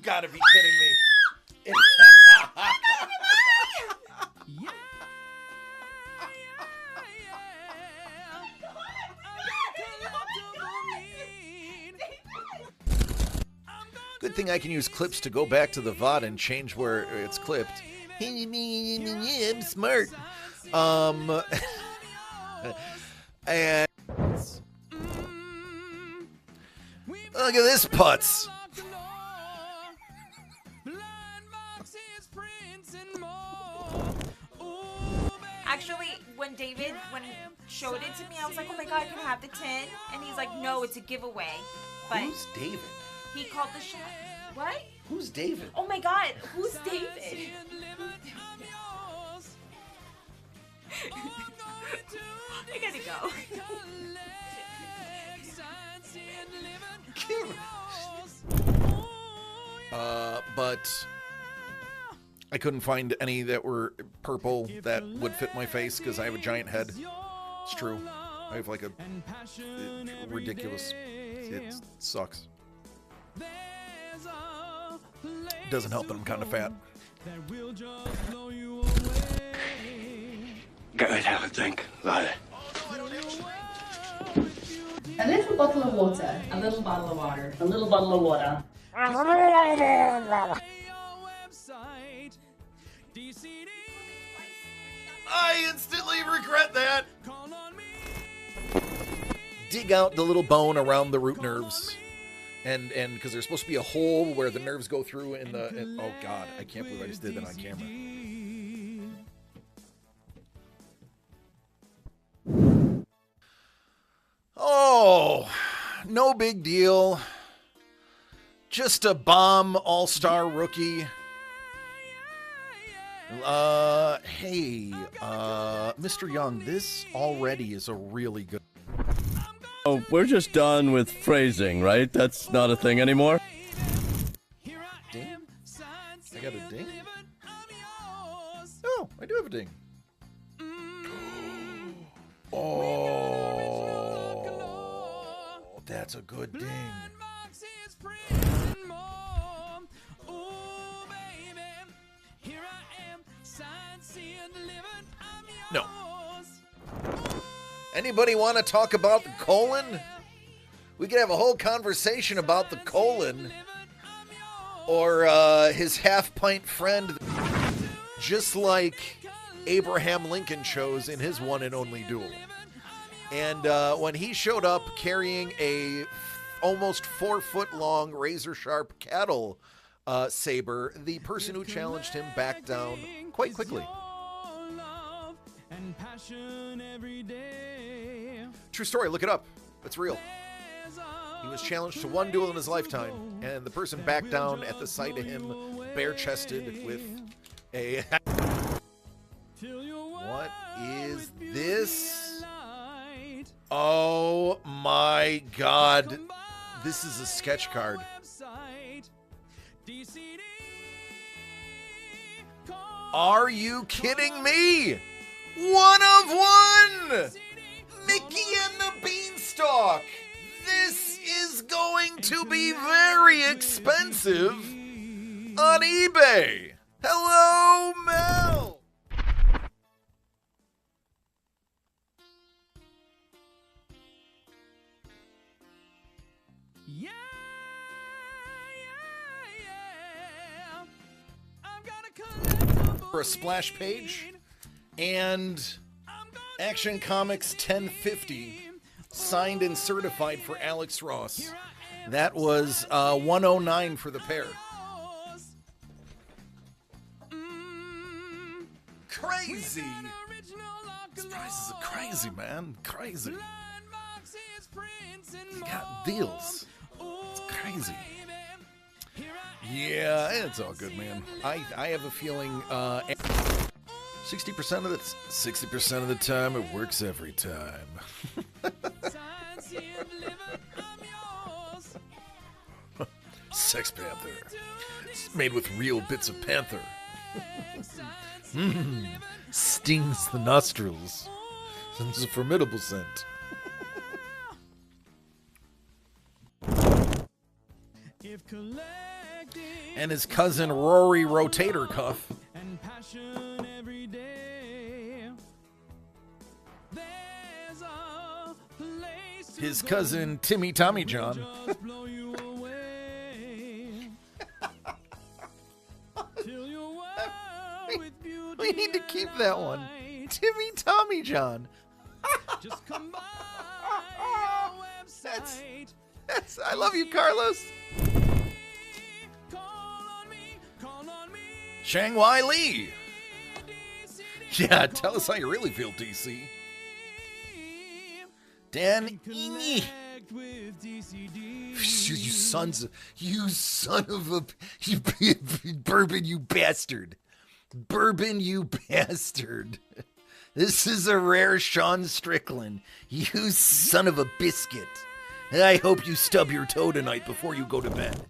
You've got to be kidding me. Good thing I can use clips to go back to the VOD and change where it's clipped. I'm smart. And look at this putz. Actually, when David showed it to me, I was like, oh my god, can I have the tin? And he's like, no, it's a giveaway. But who's David? He called the shop. What? Who's David? Oh my god, who's David? I gotta go. But I couldn't find any that were purple that would fit my face because I have a giant head. It's true. I have like a ridiculous. It sucks. Doesn't help that I'm kind of fat. Go ahead, have a drink, Lale. A little bottle of water. A little bottle of water. A little bottle of water. I instantly regret that. Dig out the little bone around the root nerves. And because there's supposed to be a hole where the nerves go through in the... oh, God. I can't believe I just did that on camera. Oh, no big deal. Just a bomb all-star rookie. Hey, Mr. Young, this already is a really good... Oh, we're just done with phrasing, right? That's not a thing anymore? Ding? I got a ding? Oh, I do have a ding. Oh, that's a good ding. No. Anybody want to talk about the colon? We could have a whole conversation about the colon. Or his half-pint friend. Just like Abraham Lincoln chose in his one and only duel. And when he showed up carrying a almost 4-foot-long razor-sharp cattle saber, the person who challenged him backed down quite quickly. True story, look it up. It's real. He was challenged to one duel in his lifetime, and the person backed down at the sight of him bare-chested with a... What is this? Oh my god. This is a sketch card. Are you kidding me? One of one! Mickey and the Beanstalk! This is going to be very expensive on eBay! Hello, Mel! For a splash page and Action Comics 1050 signed and certified for Alex Ross. That was 109 for the pair. Crazy. These prices are crazy, man. Crazy. You got deals. It's crazy. Yeah, it's all good, man. I have a feeling 60% of the time it works every time. Sex Panther. It's made with real bits of panther. Stings the nostrils. It's a formidable scent. And his cousin Rory Rotator Cuff. His cousin Timmy Tommy John. We need to keep that one. Timmy Tommy John. That's I love you, Carlos. Shang-Wai Lee. Yeah, tell us how you really feel, DC. Dan Iny. You son of a Bourbon, you bastard. Bourbon, you bastard. This is a rare Sean Strickland. You son of a biscuit. I hope you stub your toe tonight before you go to bed.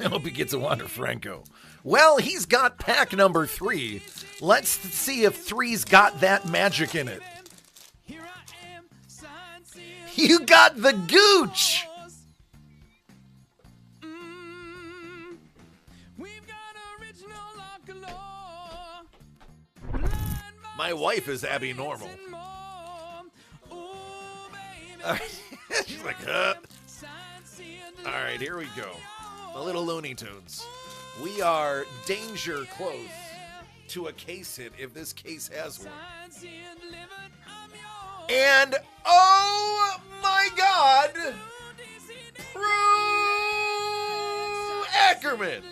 I hope he gets a Wander Franco. Well, he's got pack number 3. Let's see if 3's got that magic in it. You got the gooch! My wife is Abby Normal. She's like, All right, here we go. A little Looney Tunes. We are danger close to a case hit if this case has one. And, oh my God, Prue Ackerman.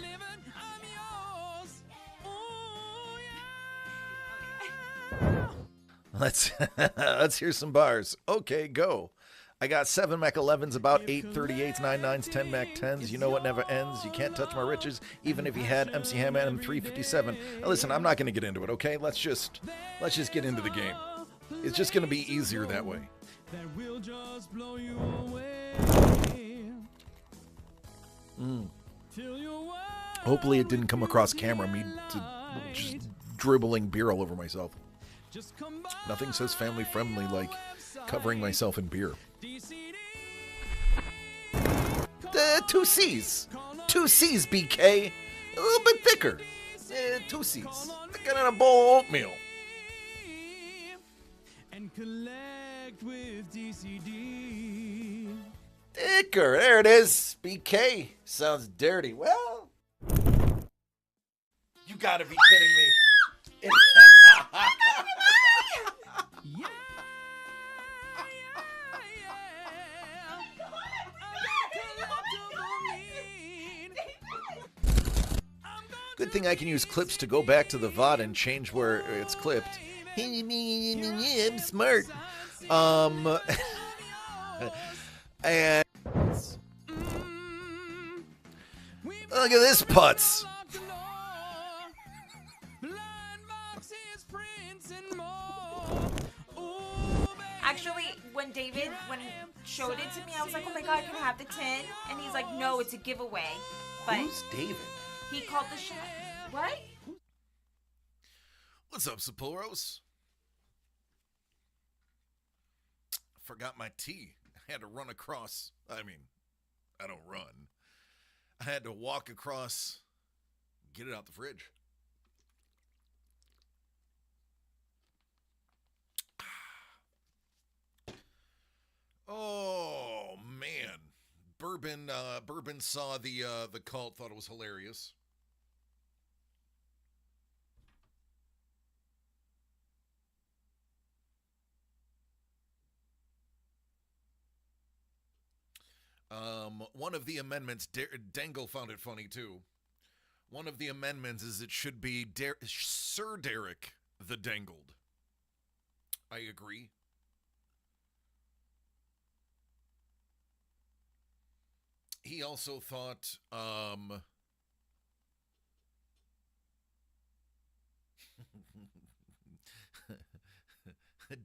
Let's hear some bars. Okay, go. I got 7 Mac 11s, about 8 38s, 9 9s, 10 Mac 10s. You know what never ends. You can't touch my riches, even if you had MC Hammer and M357. Now listen, I'm not going to get into it, okay? Let's just get into the game. It's just going to be easier that way. Hopefully it didn't come across camera, me just dribbling beer all over myself. Nothing says family friendly like covering myself in beer. 2 C's. 2 C's, BK. A little bit thicker. 2 C's. Thicker than a bowl of oatmeal. Thicker. There it is. BK. Sounds dirty. Well, you gotta be kidding me. Good thing I can use clips to go back to the VOD and change where it's clipped. I'm smart. And look at this putz. Actually, when David showed it to me, I was like, oh my God, can I have the 10? And he's like, no, it's a giveaway. But who's David? He called the shot. What? What's up, Sapporos? Forgot my tea. I had to run across. I mean, I don't run. I had to walk across, get it out the fridge. Oh man, Bourbon saw the cult, thought it was hilarious. One of the amendments, Dangle found it funny too. One of the amendments is it should be Sir Derek the Dangled. I agree. He also thought,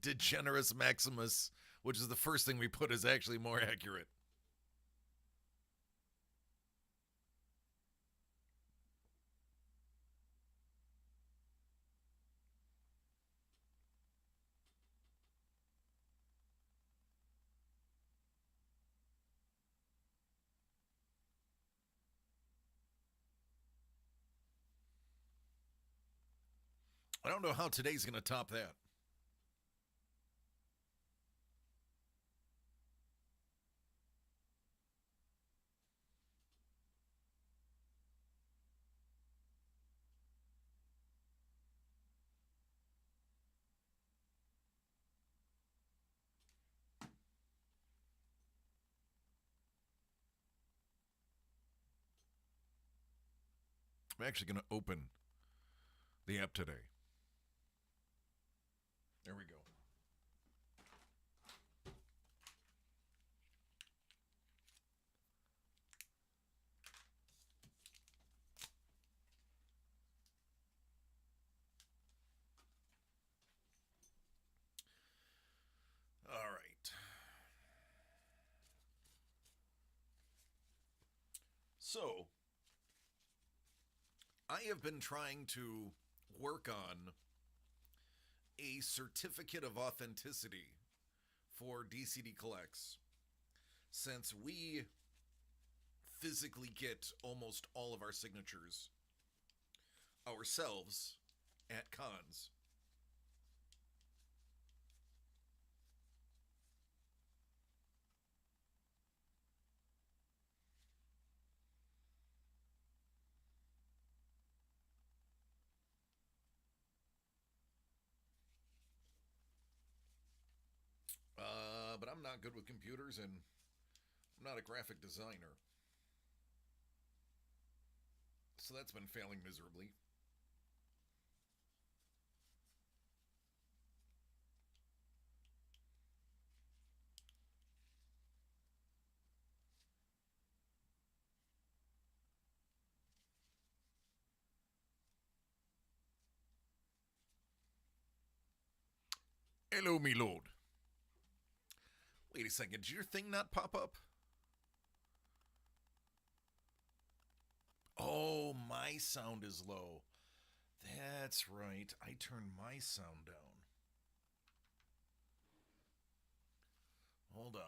Degenerous Maximus, which is the first thing we put, is actually more accurate. I don't know how today's going to top that. I'm actually going to open the app today. There we go. All right. So, I have been trying to work on a certificate of authenticity for DCD Collects, since we physically get almost all of our signatures ourselves at cons. But I'm not good with computers, and I'm not a graphic designer. So that's been failing miserably. Hello, me lord. Wait a second, did your thing not pop up? Oh, my sound is low. That's right, I turned my sound down. Hold on.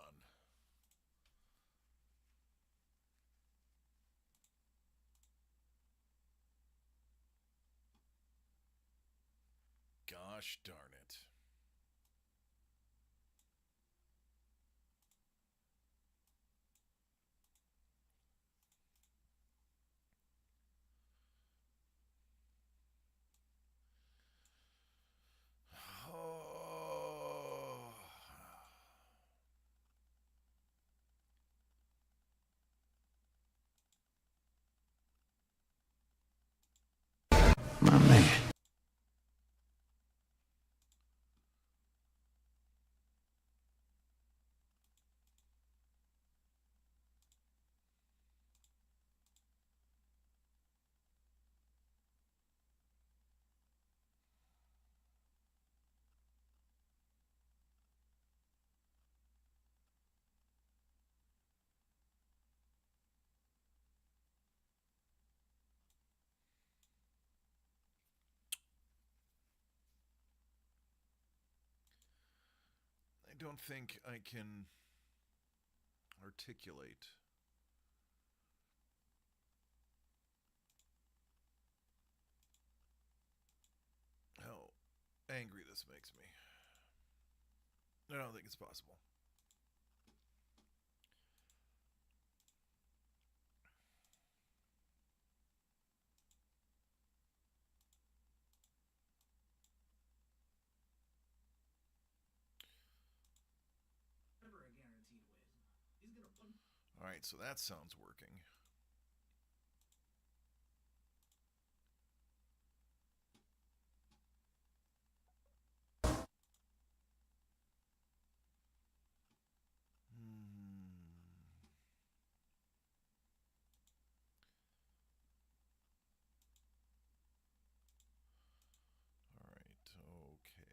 Gosh darn it. Oh. My man. I don't think I can articulate how angry this makes me. I don't think it's possible. Never a guaranteed win. He's gonna put. All right, so that sounds working. All right, okay.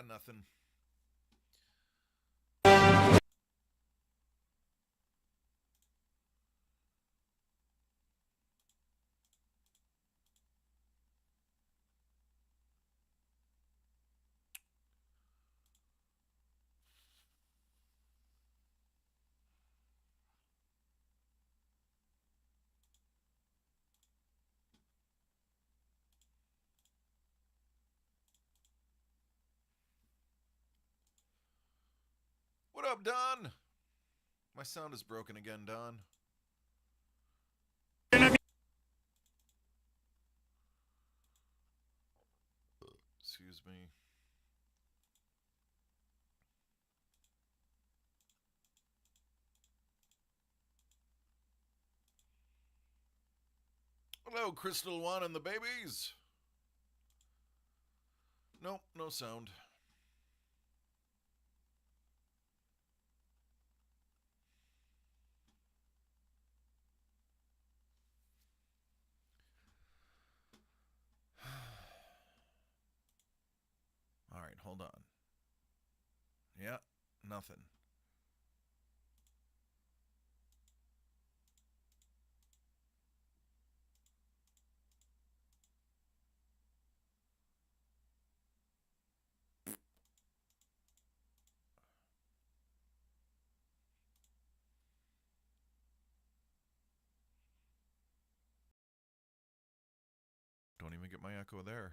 got nothing. What up, Don? My sound is broken again, Don. Excuse me. Hello, Crystal One and the babies. Nope, no sound. All right, hold on. Yeah, nothing. Don't even get my echo there.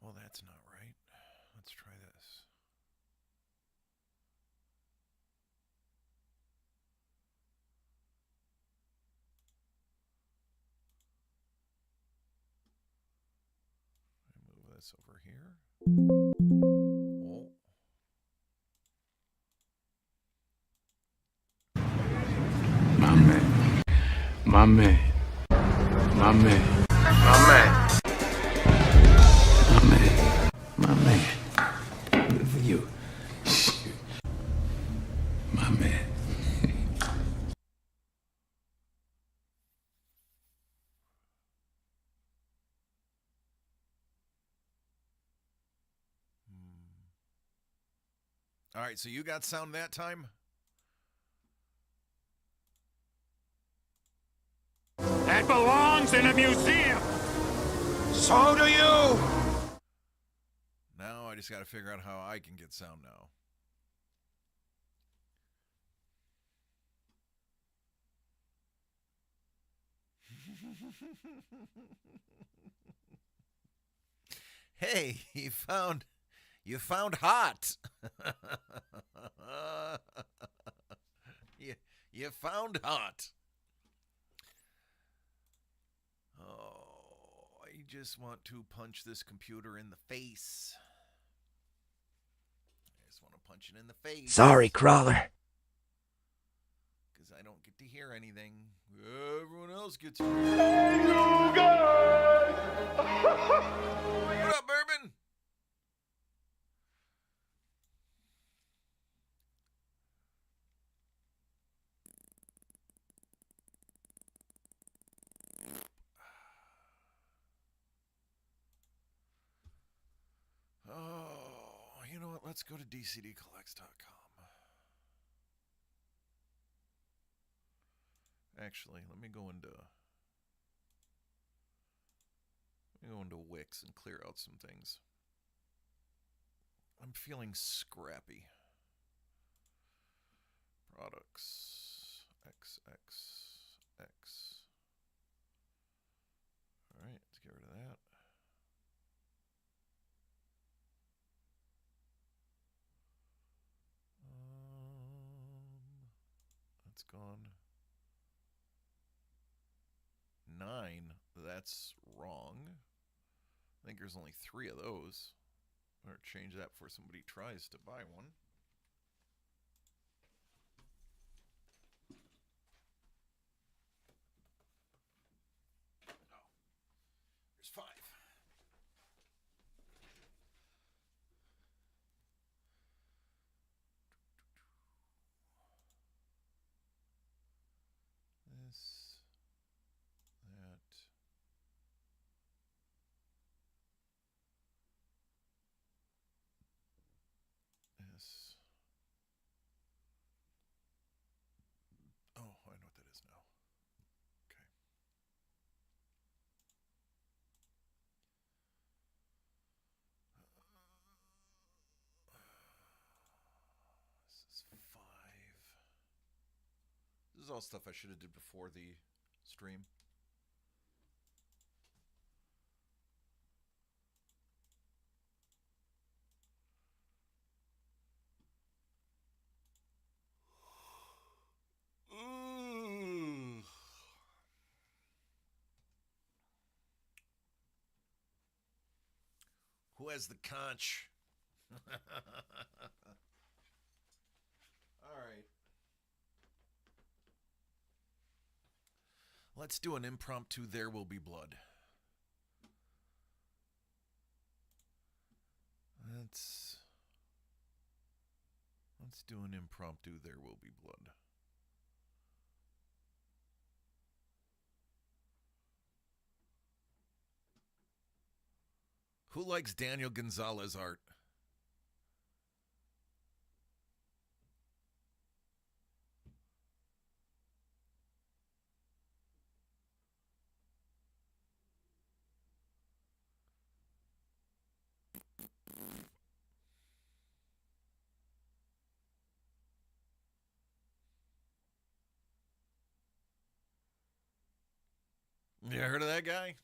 Well, that's not right. Let's try this. I move this over here. Whoa. My man. My man. My man. My man. My man. My man. Good for you. My man. All right, so you got sound that time? That belongs in a museum. So do you. Now I just got to figure out how I can get sound now. Hey, you found hot. you found hot. Oh, I just want to punch this computer in the face. I just want to punch it in the face. Sorry, Crawler. Because I don't get to hear anything. Everyone else gets to hear. Hey, you guys! What up, Bourbon? Oh, you know what? Let's go to DCDcollects.com. Actually, let me go into Wix and clear out some things. I'm feeling scrappy. Products XXX. All right, let's get rid of that. That's gone. 9. That's wrong. I think there's only 3 of those. Or change that before somebody tries to buy one. is all stuff I should have did before the stream. Who has the conch? All right. Let's do an impromptu There Will Be Blood. Let's do an impromptu There Will Be Blood. Who likes Daniel Gonzalez art? You heard of that guy?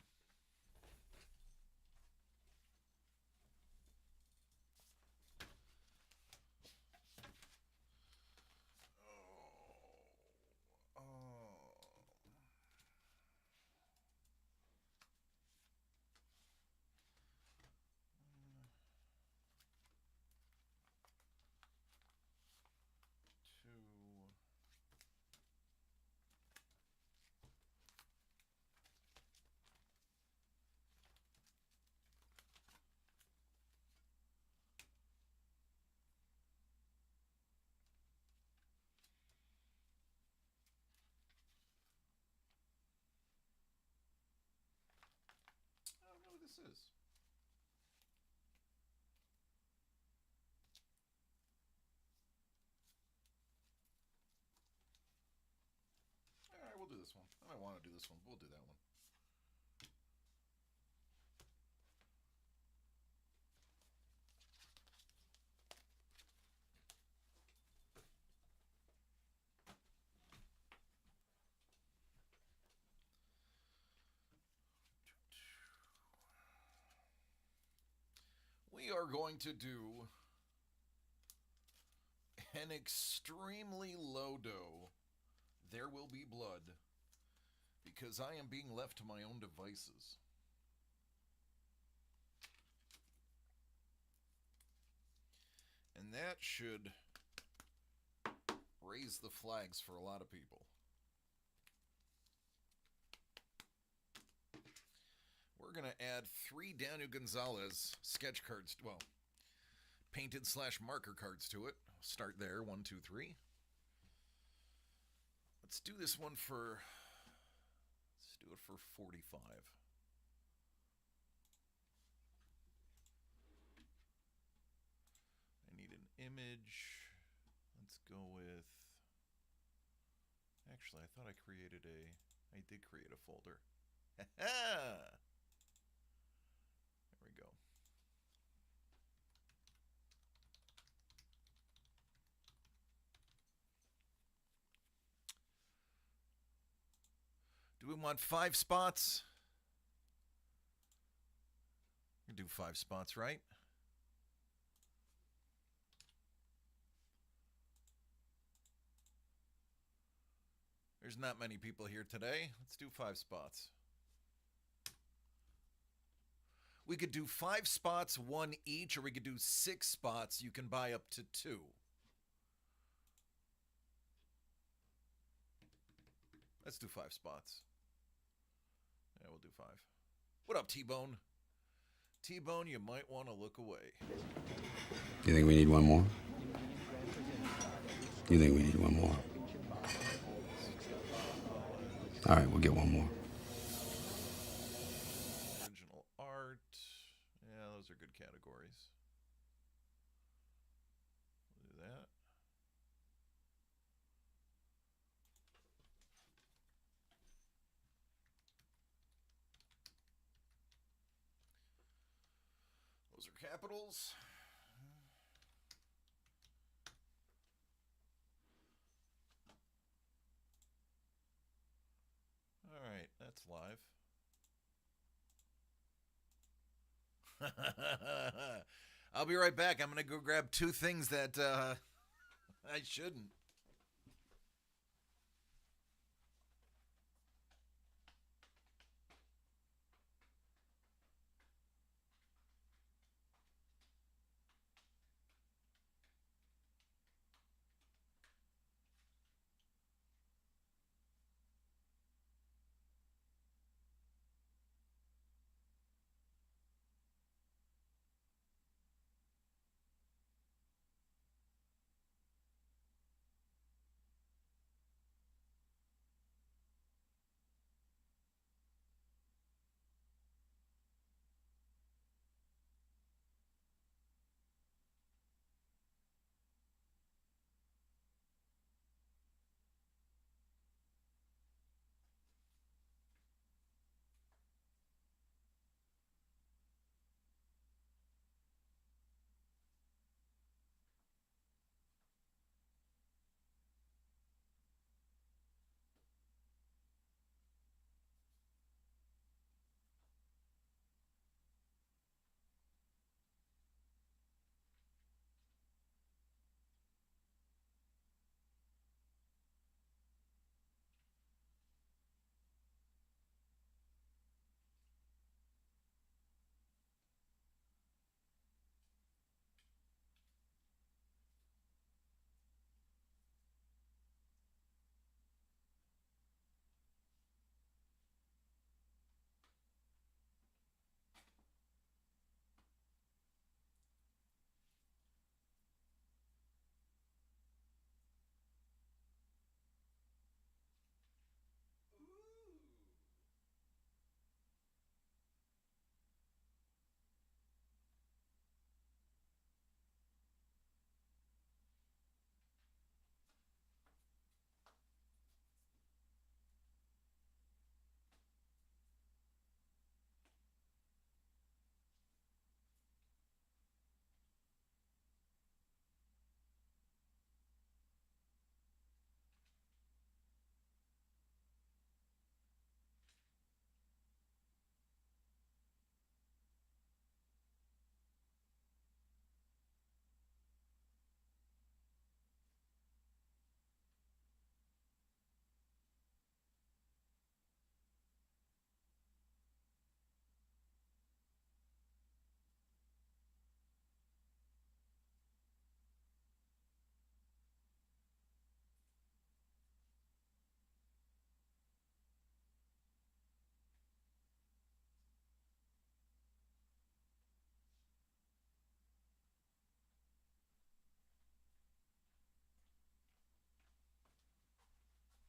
I don't know who this is. All right, we'll do this one. I don't want to do this one. We'll do that one. We are going to do an extremely low-dough There Will Be Blood because I am being left to my own devices. And that should raise the flags for a lot of people. We're going to add 3 Daniel Gonzalez sketch cards, well, painted/marker cards to it. Start there, 1, 2, 3. Let's do this one for, let's do it for 45. I need an image. Let's go with, actually, I thought I created I did create a folder. Ha-ha! There we go. Do we want 5 spots? We can do 5 spots, right? There's not many people here today. Let's do 5 spots. We could do 5 spots, 1 each, or we could do 6 spots. You can buy up to 2. Let's do 5 spots. Yeah, we'll do 5. What up, T-Bone? T-Bone, you might want to look away. You think we need one more? You think we need one more? All right, we'll get one more. Original art. Yeah, those are good categories. We'll do that. Those are capitals. live. I'll be right back. I'm going to go grab two things that I shouldn't.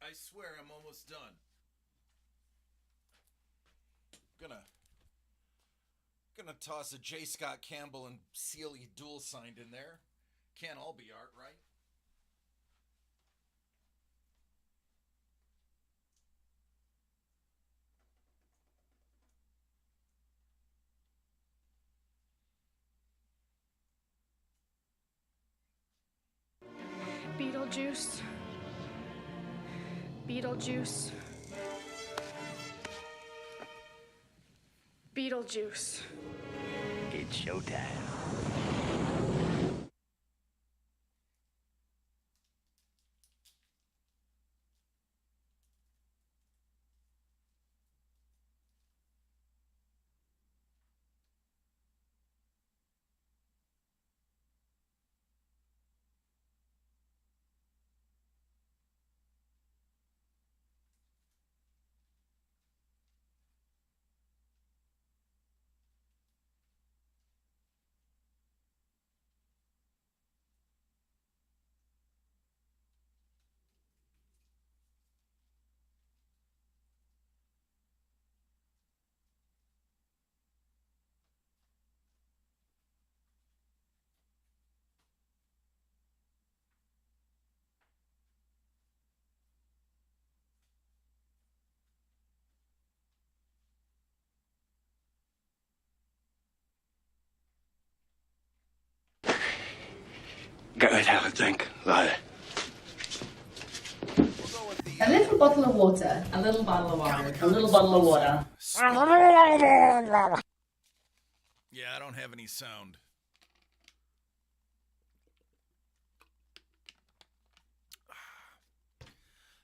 I swear I'm almost done. Gonna toss a J. Scott Campbell and Celia dual signed in there. Can't all be art, right? Beetlejuice. Beetlejuice. Beetlejuice. It's showtime. A little little bottle of water. A little bottle of water. A little bottle of water. Yeah, I don't have any sound.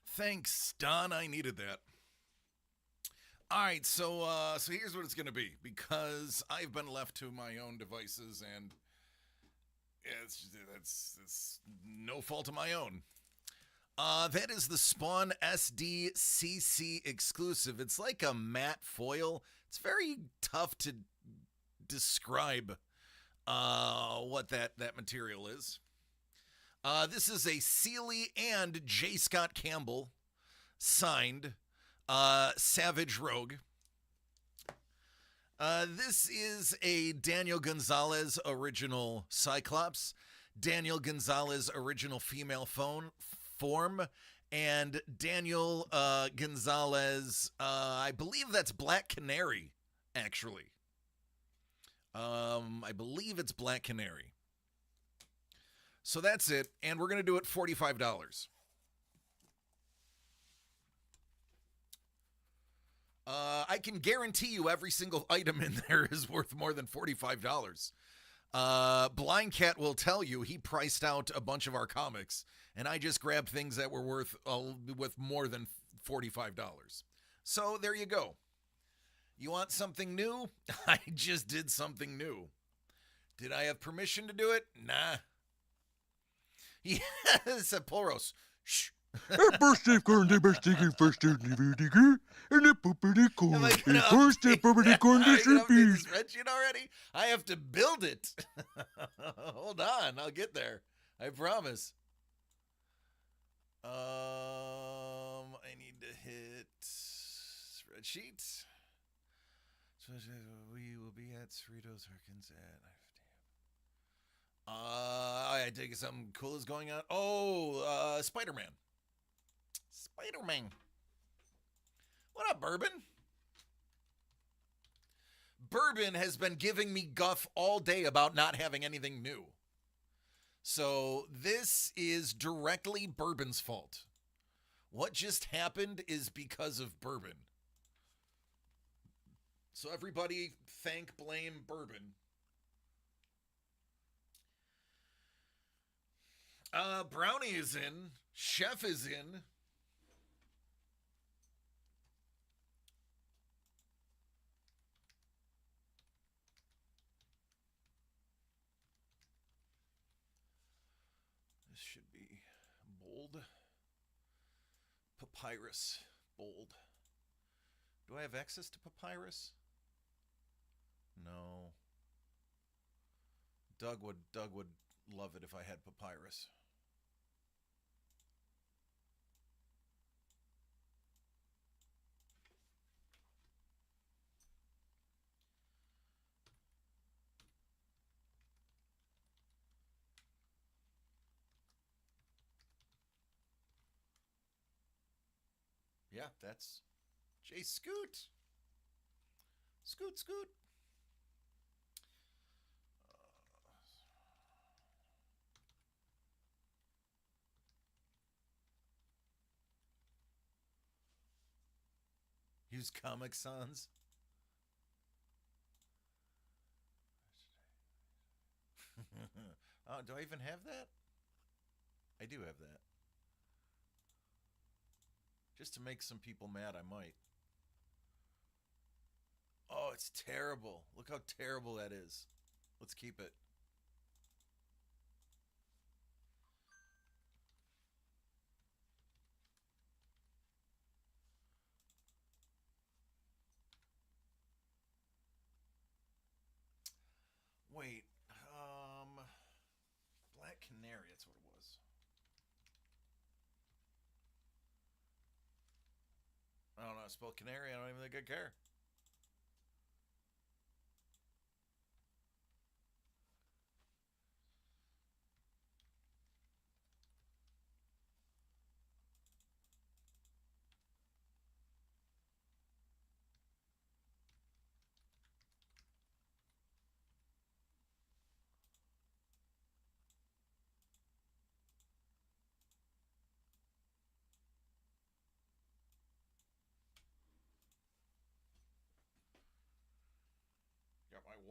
Thanks, Don. I needed that. All right, so here's what it's going to be, because I've been left to my own devices, and it's no fault of my own. That is the Spawn SDCC exclusive. It's like a matte foil. It's very tough to describe what that material is. This is a Sealy and J. Scott Campbell signed Savage Rogue. This is a Daniel Gonzalez original Cyclops, Daniel Gonzalez original female form, and Daniel Gonzalez, I believe that's Black Canary, actually. I believe it's Black Canary. So that's it, and we're going to do it $45. I can guarantee you every single item in there is worth more than $45. Blind Cat will tell you he priced out a bunch of our comics, and I just grabbed things that were worth with more than $45. So there you go. You want something new? I just did something new. Did I have permission to do it? Nah. Yes, Poros. Shh. Birthday corn, the birthday first DVD, and the poopity corn. The first poopity corn, the spreadsheet already? I have to build it. Hold on, I'll get there. I promise. I need to hit spreadsheet. We will be at Cerritos Harkins at. I think something cool is going on. Oh, Spider-Man. Spider-Man. What up, Bourbon? Bourbon has been giving me guff all day about not having anything new. So this is directly Bourbon's fault. What just happened is because of Bourbon. So everybody blame Bourbon. Brownie is in. Chef is in. This should be bold. Papyrus. Bold. Do I have access to Papyrus? No. Doug would love it if I had Papyrus. Yeah, that's Jay Scoot. Scoot. Use Comic Sans. Oh, do I even have that? I do have that. Just to make some people mad, I might. Oh, it's terrible. Look how terrible that is. Let's keep it. Wait, Black Canary, that's what it was. I don't know how to spell canary, I don't even think I care.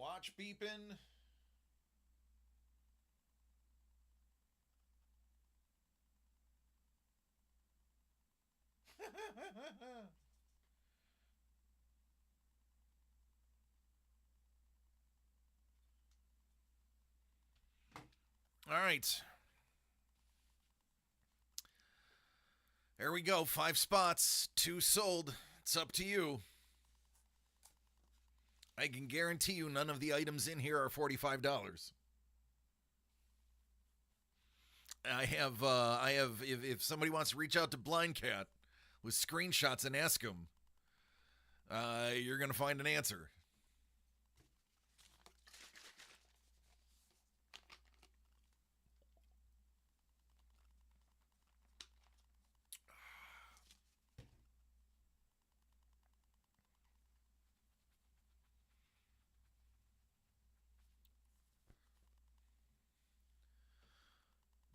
Watch beeping. All right. There we go. 5 spots, 2 sold. It's up to you. I can guarantee you none of the items in here are $45. I have, if somebody wants to reach out to Blind Cat with screenshots and ask him, you're going to find an answer.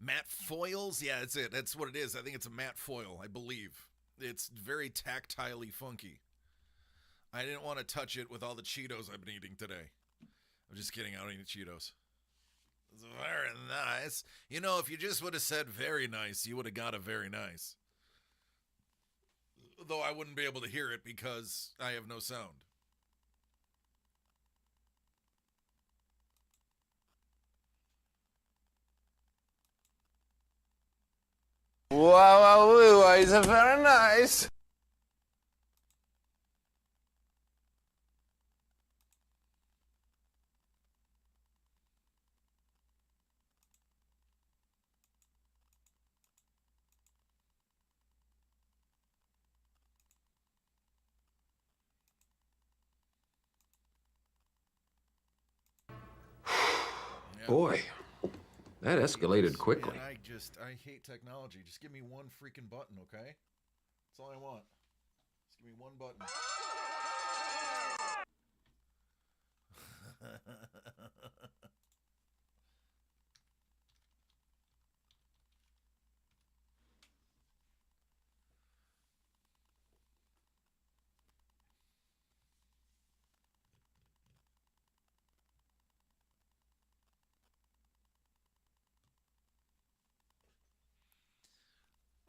Matte foils? Yeah, that's it. That's what it is. I think it's a matte foil, I believe. It's very tactilely funky. I didn't want to touch it with all the Cheetos I've been eating today. I'm just kidding. I don't eat Cheetos. It's very nice. You know, if you just would have said very nice, you would have got a very nice. Though I wouldn't be able to hear it because I have no sound. Wow, it's very nice. Boy, that escalated quickly. Man, I hate technology. Just give me one freaking button, okay? That's all I want. Just give me one button.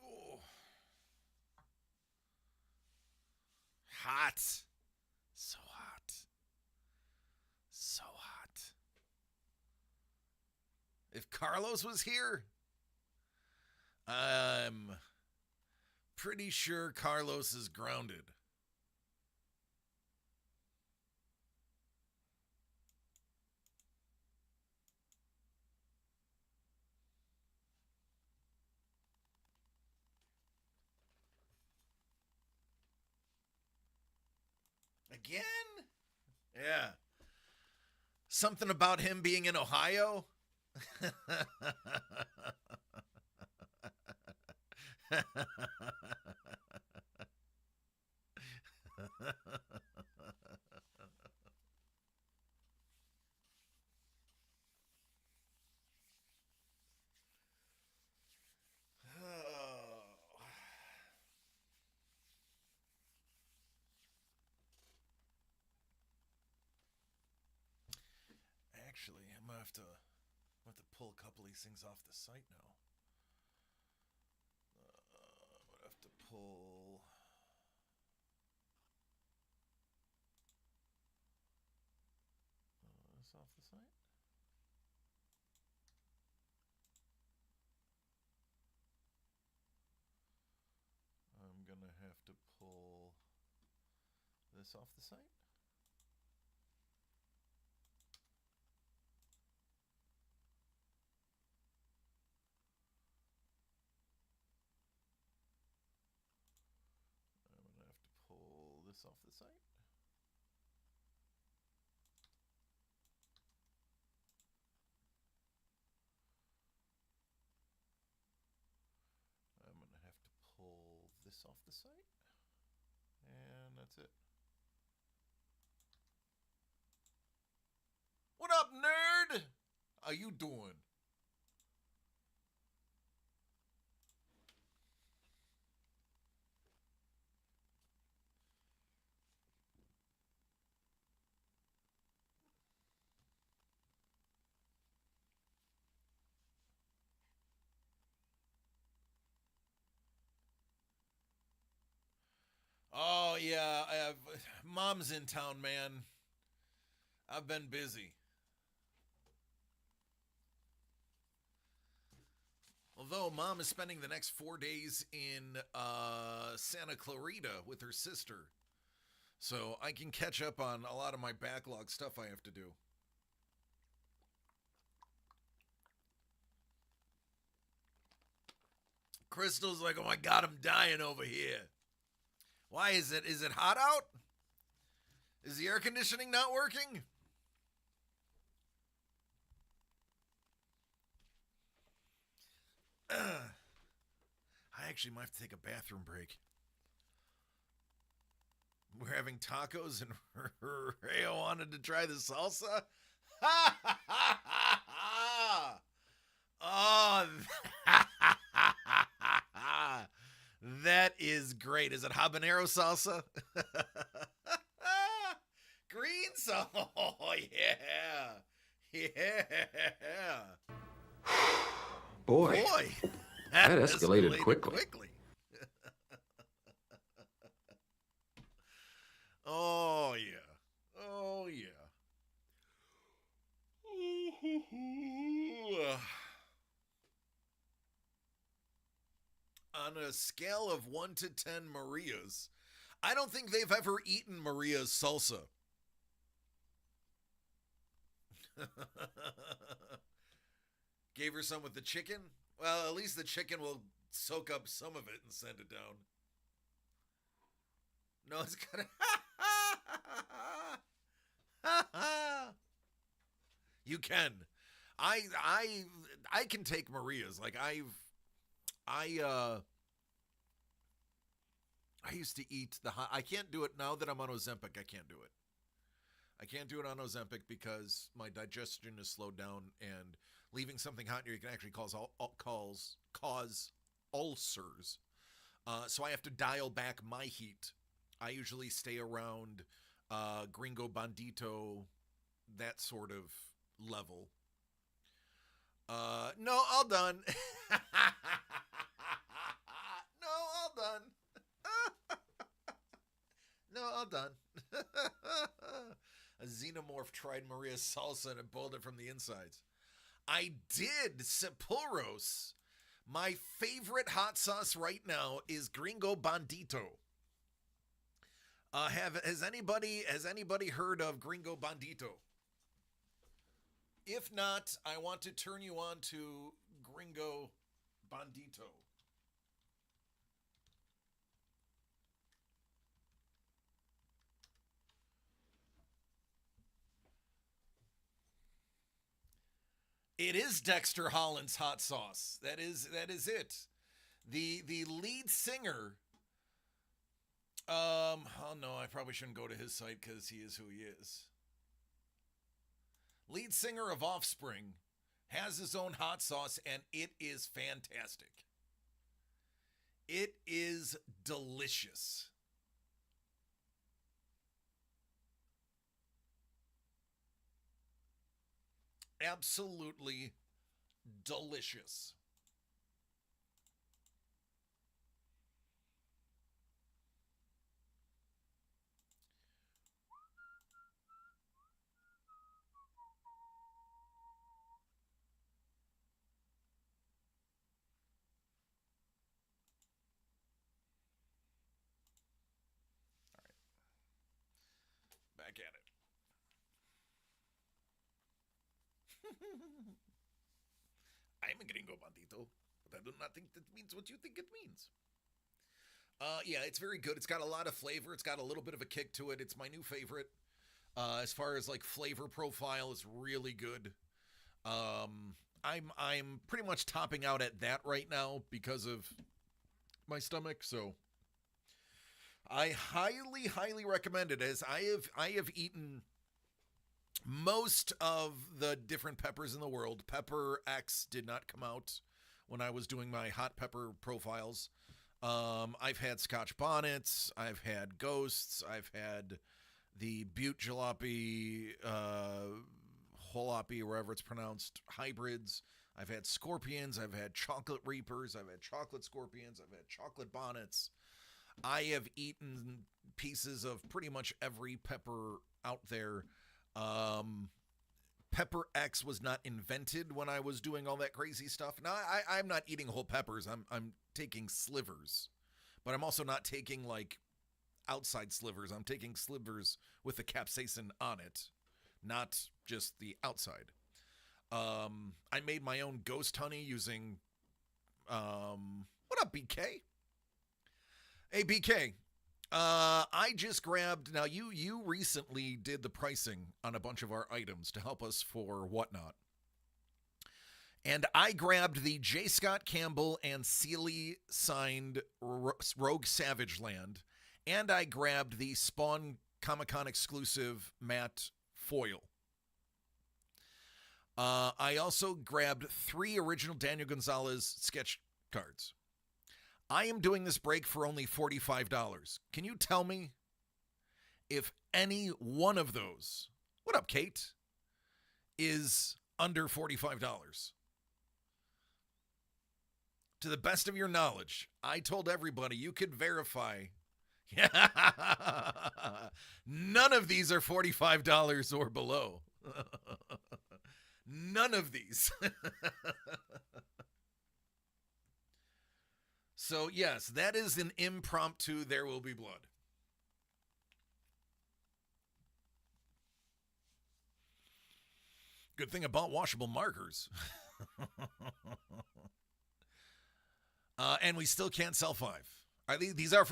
Oh. Hot. So hot. So hot. If Carlos was here, I'm pretty sure Carlos is grounded. Again? Yeah. Something about him being in Ohio? Actually, I'm gonna have to pull a couple of these things off the site now. I'm gonna have to pull. This off the site. I'm gonna have to pull this off the site. I'm gonna have to pull this off the site. I'm gonna have to pull this off the site. And that's it. What up, nerd? How you doing? yeah, I have. Mom's in town, man. I've been busy. Although Mom is spending the next 4 days in Santa Clarita with her sister. So I can catch up on a lot of my backlog stuff I have to do. Crystal's like, oh my God, I'm dying over here. Why is it? Is it hot out? Is the air conditioning not working? I actually might have to take a bathroom break. We're having tacos and Rayo wanted to try the salsa. Oh, that is great. Is it habanero salsa? Green salsa. Oh, yeah. Yeah. Boy, that escalated quickly. Oh, yeah. Oh, yeah. On a scale of 1 to 10 Marias, I don't think they've ever eaten Maria's salsa. Gave her some with the chicken? Well, at least the chicken will soak up some of it and send it down. No, it's gonna... You can. I can take Maria's. Like I used to eat the hot. I can't do it now that I'm on Ozempic. I can't do it. I can't do it on Ozempic because my digestion is slowed down, and leaving something hot in here can actually cause ulcers. So I have to dial back my heat. I usually stay around Gringo Bandito, that sort of level. No, all done. No, all done. No, all done. A xenomorph tried Maria's salsa and it boiled it from the insides. I did Sepulros. My favorite hot sauce right now is Gringo Bandito. Has anybody heard of Gringo Bandito? If not, I want to turn you on to Gringo Bandito. It is Dexter Holland's hot sauce. That is it. The lead singer. Oh no, I probably shouldn't go to his site because he is who he is. Lead singer of Offspring has his own hot sauce, and it is fantastic. It is delicious. Absolutely delicious. All right. Back at it. I'm a Gringo Bandito, but I do not think that means what you think it means. Yeah, it's very good. It's got a lot of flavor. It's got a little bit of a kick to it. It's my new favorite. As far as like flavor profile, is really good. I'm pretty much topping out at that right now because of my stomach. So I highly recommend it. As I have eaten most of the different peppers in the world. Pepper X did not come out when I was doing my hot pepper profiles. I've had Scotch Bonnets. I've had Ghosts. I've had the Butte Jalopy, Jalopy, wherever it's pronounced, hybrids. I've had Scorpions. I've had Chocolate Reapers. I've had Chocolate Scorpions. I've had Chocolate Bonnets. I have eaten pieces of pretty much every pepper out there. Pepper X was not invented when I was doing all that crazy stuff. Now, I'm not eating whole peppers. I'm taking slivers. But I'm also not taking, like, outside slivers. I'm taking slivers with the capsaicin on it, not just the outside. I made my own ghost honey using, what up, BK? Hey, BK. I just grabbed, now you recently did the pricing on a bunch of our items to help us for Whatnot. And I grabbed the J. Scott Campbell and Sealy signed Rogue Savage Land. And I grabbed the Spawn Comic-Con exclusive matte foil. I also grabbed 3 original Daniel Gonzalez sketch cards. I am doing this break for only $45. Can you tell me if any one of those, what up, Kate, is under $45? To the best of your knowledge, I told everybody you could verify. None of these are $45 or below. None of these. So, yes, that is an impromptu There Will Be Blood. Good thing about washable markers. And we still can't sell 5. These are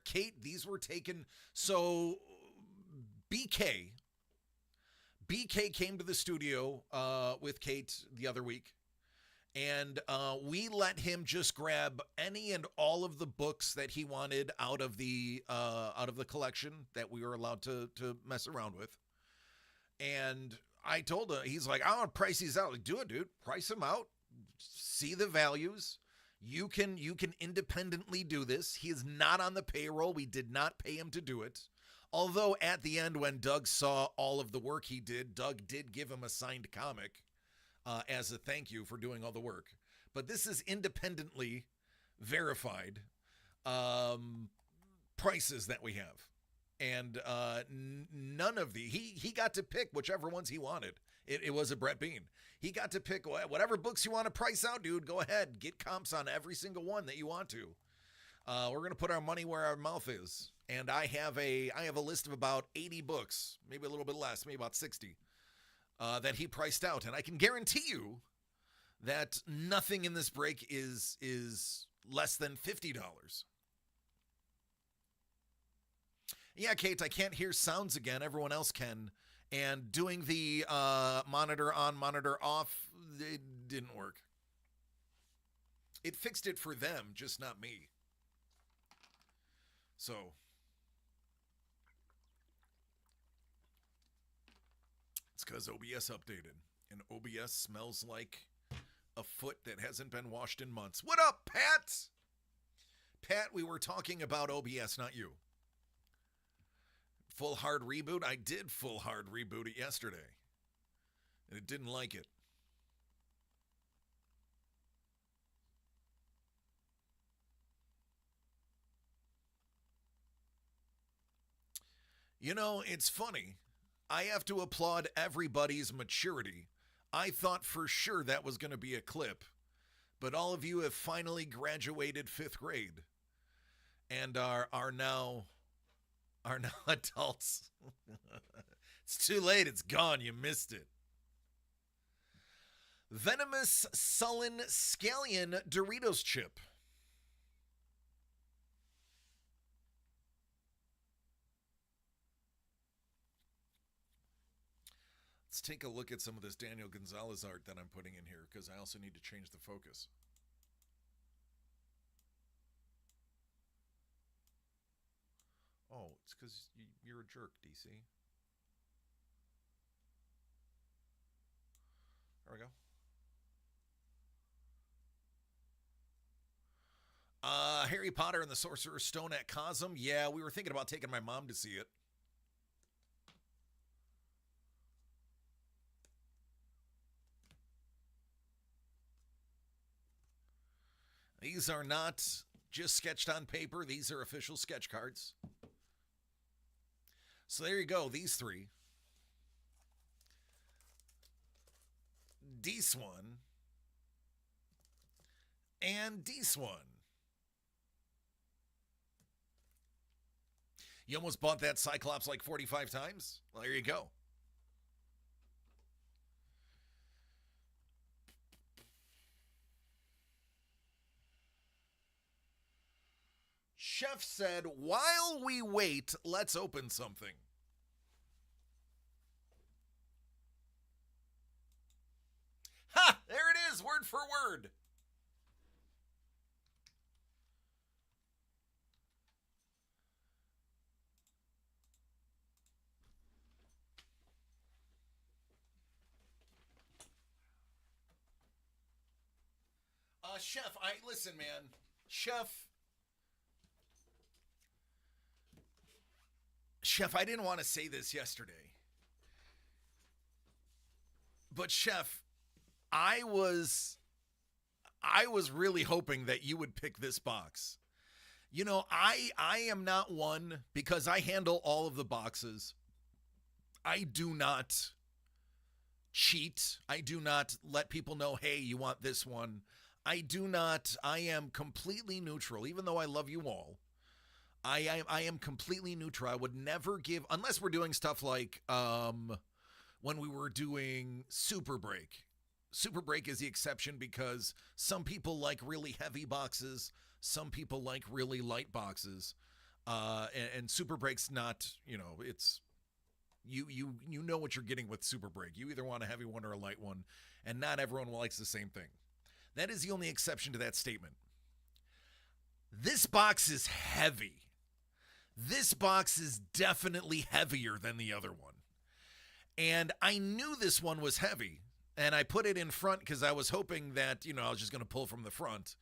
Kate. These were taken. So BK came to the studio with Kate the other week, and we let him just grab any and all of the books that he wanted out of the collection that we were allowed to mess around with. And I told him, he's like, I want to price these out. Like, do it, dude. Price them out. See the values. You can independently do this. He is not on the payroll. We did not pay him to do it. Although at the end, when Doug saw all of the work he did, Doug did give him a signed comic as a thank you for doing all the work. But this is independently verified prices that we have. And none of he got to pick whichever ones he wanted. It was a Brett Bean. He got to pick whatever books you want to price out, dude. Go ahead. Get comps on every single one that you want to. We're going to put our money where our mouth is. And I have a list of about 80 books, maybe a little bit less, maybe about 60, that he priced out. And I can guarantee you that nothing in this break is less than $50. Yeah, Kate, I can't hear sounds again. Everyone else can. And doing the monitor on, monitor off, it didn't work. It fixed it for them, just not me. So, it's because OBS updated. And OBS smells like a foot that hasn't been washed in months. What up, Pat? Pat, we were talking about OBS, not you. Full hard reboot? I did full hard reboot it yesterday. And it didn't like it. You know, it's funny. I have to applaud everybody's maturity. I thought for sure that was going to be a clip. But all of you have finally graduated 5th grade. And are now adults. It's too late. It's gone. You missed it. Venomous Sullen Scallion Doritos chip. Let's take a look at some of this Daniel Gonzalez art that I'm putting in here, because I also need to change the focus. Oh, it's because you're a jerk, DC. There we go. Harry Potter and the Sorcerer's Stone at Cosm. Yeah, we were thinking about taking my mom to see it. These are not just sketched on paper. These are official sketch cards. So there you go, these three. D-Swan and D-Swan. You almost bought that Cyclops like 45 times? Well, there you go. Chef said, while we wait, let's open something. Ha! There it is, word for word. Chef, listen, man. Chef, I didn't want to say this yesterday. But Chef, I was really hoping that you would pick this box. You know, I am not one, because I handle all of the boxes. I do not cheat. I do not let people know, hey, you want this one. I am completely neutral, even though I love you all. I am completely neutral. I would never give, unless we're doing stuff like when we were doing Super Break. Super Break is the exception because some people like really heavy boxes. Some people like really light boxes. And Super Break's not, it's, you know what you're getting with Super Break. You either want a heavy one or a light one, and not everyone likes the same thing. That is the only exception to that statement. This box is heavy. This box is definitely heavier than the other one. And I knew this one was heavy, and I put it in front because I was hoping that, I was just going to pull from the front.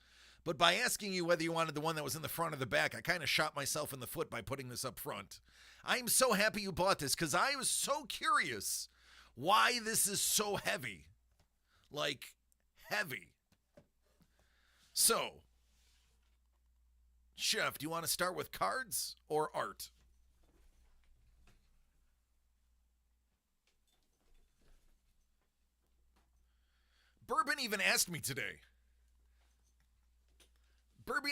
But by asking you whether you wanted the one that was in the front or the back, I kind of shot myself in the foot by putting this up front. I'm so happy you bought this because I was so curious why this is so heavy. Like, heavy. So, Chef, do you want to start with cards or art? Bourbon even asked me today. What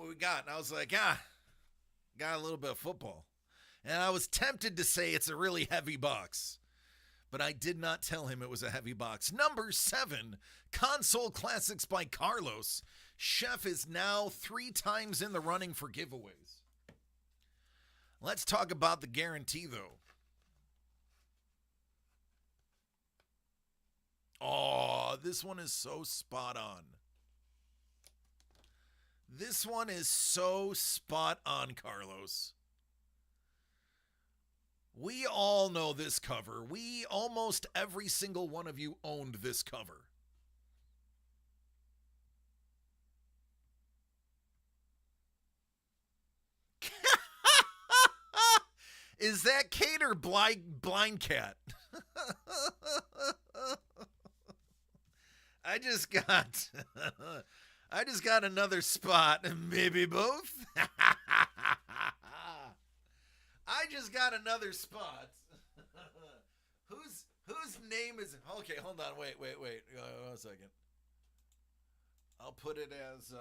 we got. And I was like, got a little bit of football. And I was tempted to say it's a really heavy box. But I did not tell him it was a heavy box. Number 7, Console Classics by Carlos. Chef is now 3 times in the running for giveaways. Let's talk about the guarantee, though. Oh, this one is so spot on. This one is so spot on, Carlos. We all know this cover. Almost every single one of you owned this cover. Is that Kate or Blind Cat? I just got another spot. Maybe both. I just got another spot. Whose name is... Okay, hold on. Wait. 1 second. I'll put it as...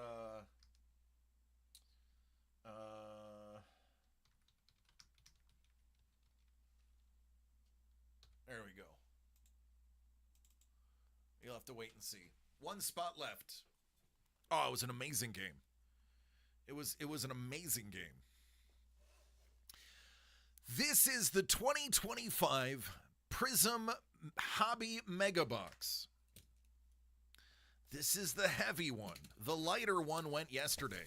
There we go. You'll have to wait and see. 1 spot left. Oh, it was an amazing game. It was an amazing game. This is the 2025 Prism Hobby Mega Box. This is the heavy one. The lighter one went yesterday.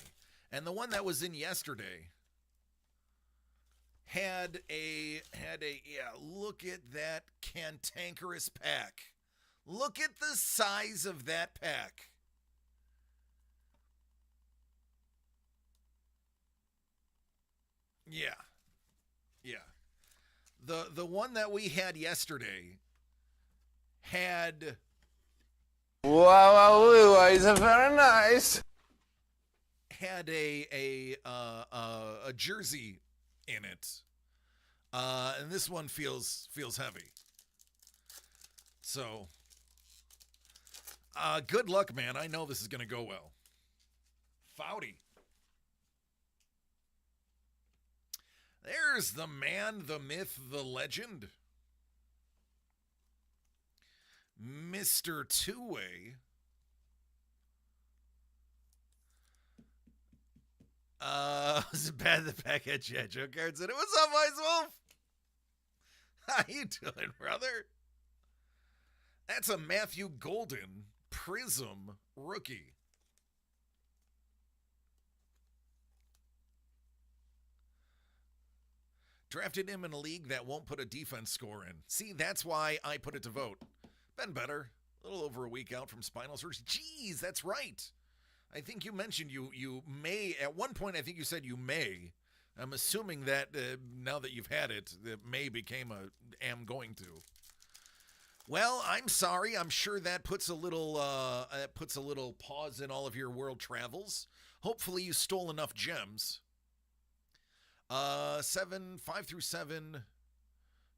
And the one that was in yesterday had a look at that cantankerous pack. Look at the size of that pack. Yeah. The one that we had yesterday had... Wow, is very nice. had a jersey in it, and this one feels heavy. So, good luck, man. I know this is gonna go well. Foudy. There's the man, the myth, the legend. Mr. Two-Way. Was it bad the package? Yeah, Joe Card said, "What's up, Ice Wolf? How you doing, brother?" That's a Matthew Golden Prism rookie. Drafted him in a league that won't put a defense score in. See, that's why I put it to vote. Been better. A little over a week out from spinal surgery. Jeez, that's right. I think you mentioned you may, at one point I think you said you may. I'm assuming that now that you've had it, that may became a am going to. Well, I'm sorry. I'm sure that puts a little pause in all of your world travels. Hopefully you stole enough gems. 5 through 7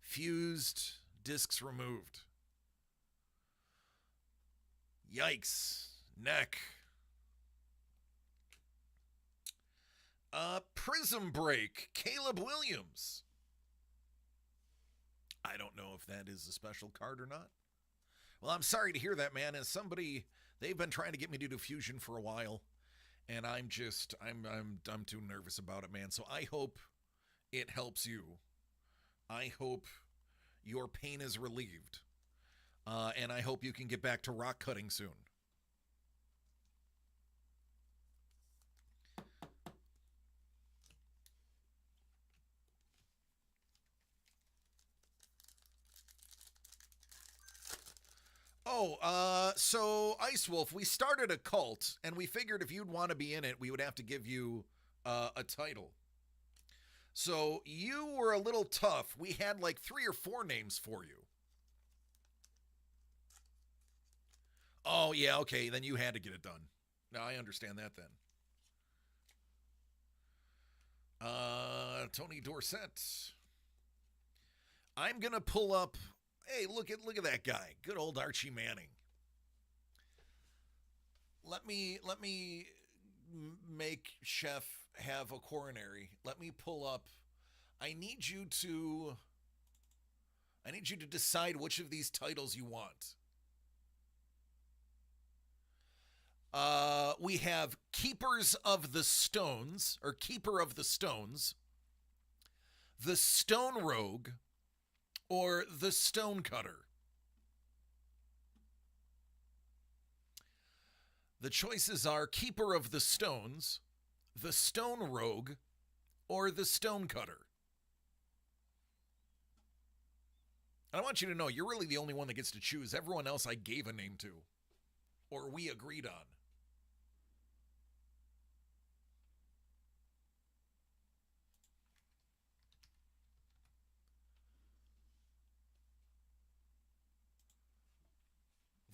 fused, discs removed. Yikes. Neck. Prism Break, Caleb Williams. I don't know if that is a special card or not. Well, I'm sorry to hear that, man. As somebody, they've been trying to get me to do fusion for a while, and I'm too nervous about it, man. So I hope it helps you. I hope your pain is relieved, and I hope you can get back to rock cutting soon. So Ice Wolf, we started a cult, and we figured if you'd want to be in it, we would have to give you a title. So you were a little tough. We had like 3 or 4 names for you. Oh, yeah, okay, then you had to get it done. Now I understand that then. Tony Dorsett. I'm going to pull up. Hey, look at that guy. Good old Archie Manning. Let me make Chef have a coronary. Let me pull up. I need you to decide which of these titles you want. We have Keepers of the Stones, or Keeper of the Stones, the Stone Rogue, or the Stonecutter. The choices are Keeper of the Stones, the Stone Rogue, or the Stonecutter. And I want you to know, you're really the only one that gets to choose. Everyone else I gave a name to, or we agreed on.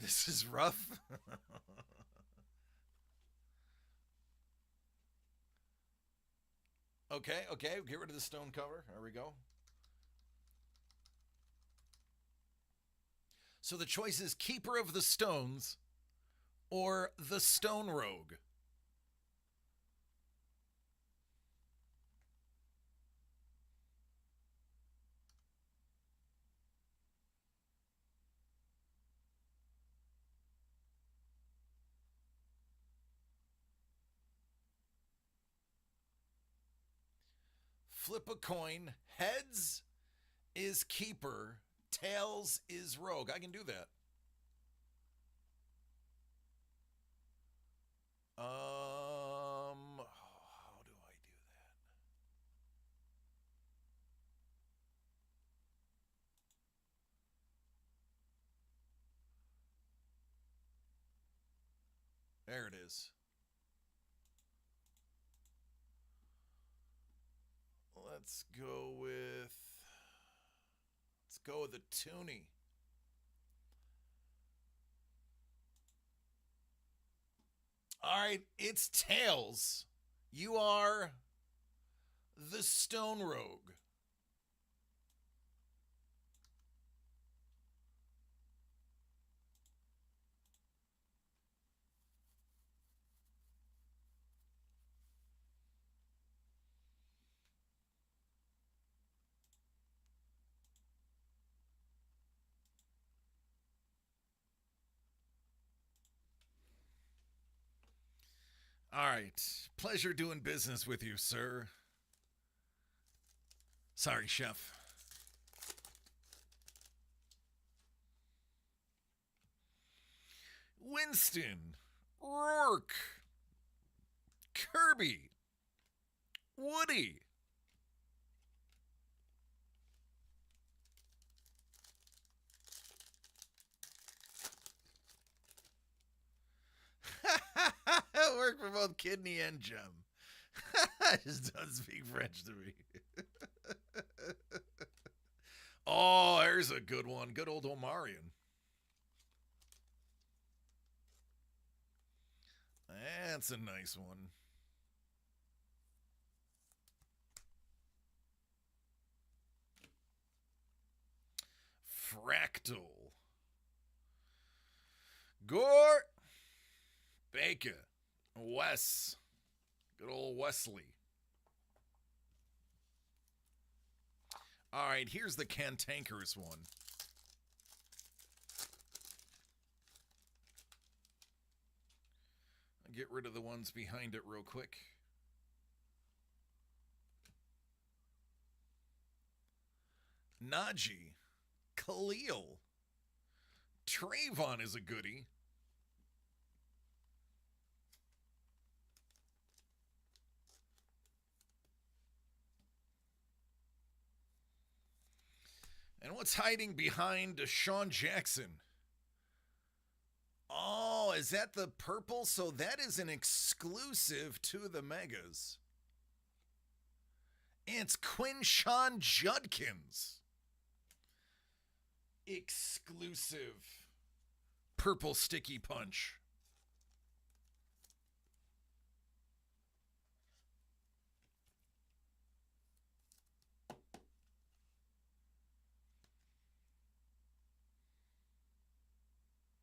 This is rough. Okay, get rid of the stone cover. There we go. So the choice is Keeper of the Stones or the Stone Rogue. Flip a coin. Heads is Keeper. Tails is Rogue. I can do that. How do I do that? There it is. Let's go with the Toonie. All right, it's Tails. You are the Stone Rogue. All right. Pleasure doing business with you, sir. Sorry, chef. Winston, Rourke, Kirby, Woody. Work for both Kidney and Gem. Just doesn't speak French to me. Oh, there's a good one. Good old Omarion. That's a nice one. Fractal. Gore. Baker. Wes. Good old Wesley. All right, here's the cantankerous one. I'll get rid of the ones behind it real quick. Najee. Khalil. Trayvon is a goodie. And what's hiding behind Deshaun Jackson? Oh, is that the purple? So that is an exclusive to the Megas. It's Quinshon Judkins. Exclusive. Purple sticky punch.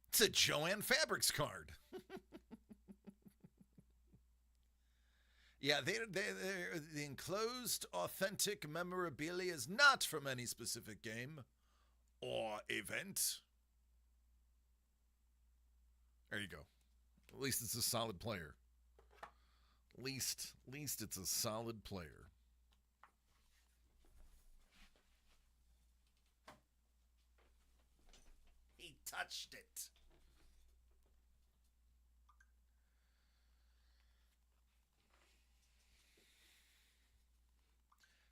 It's a Joanne Fabrics card. Yeah, the enclosed authentic memorabilia is not from any specific game or event. There you go. At least it's a solid player. At least it's a solid player. He touched it.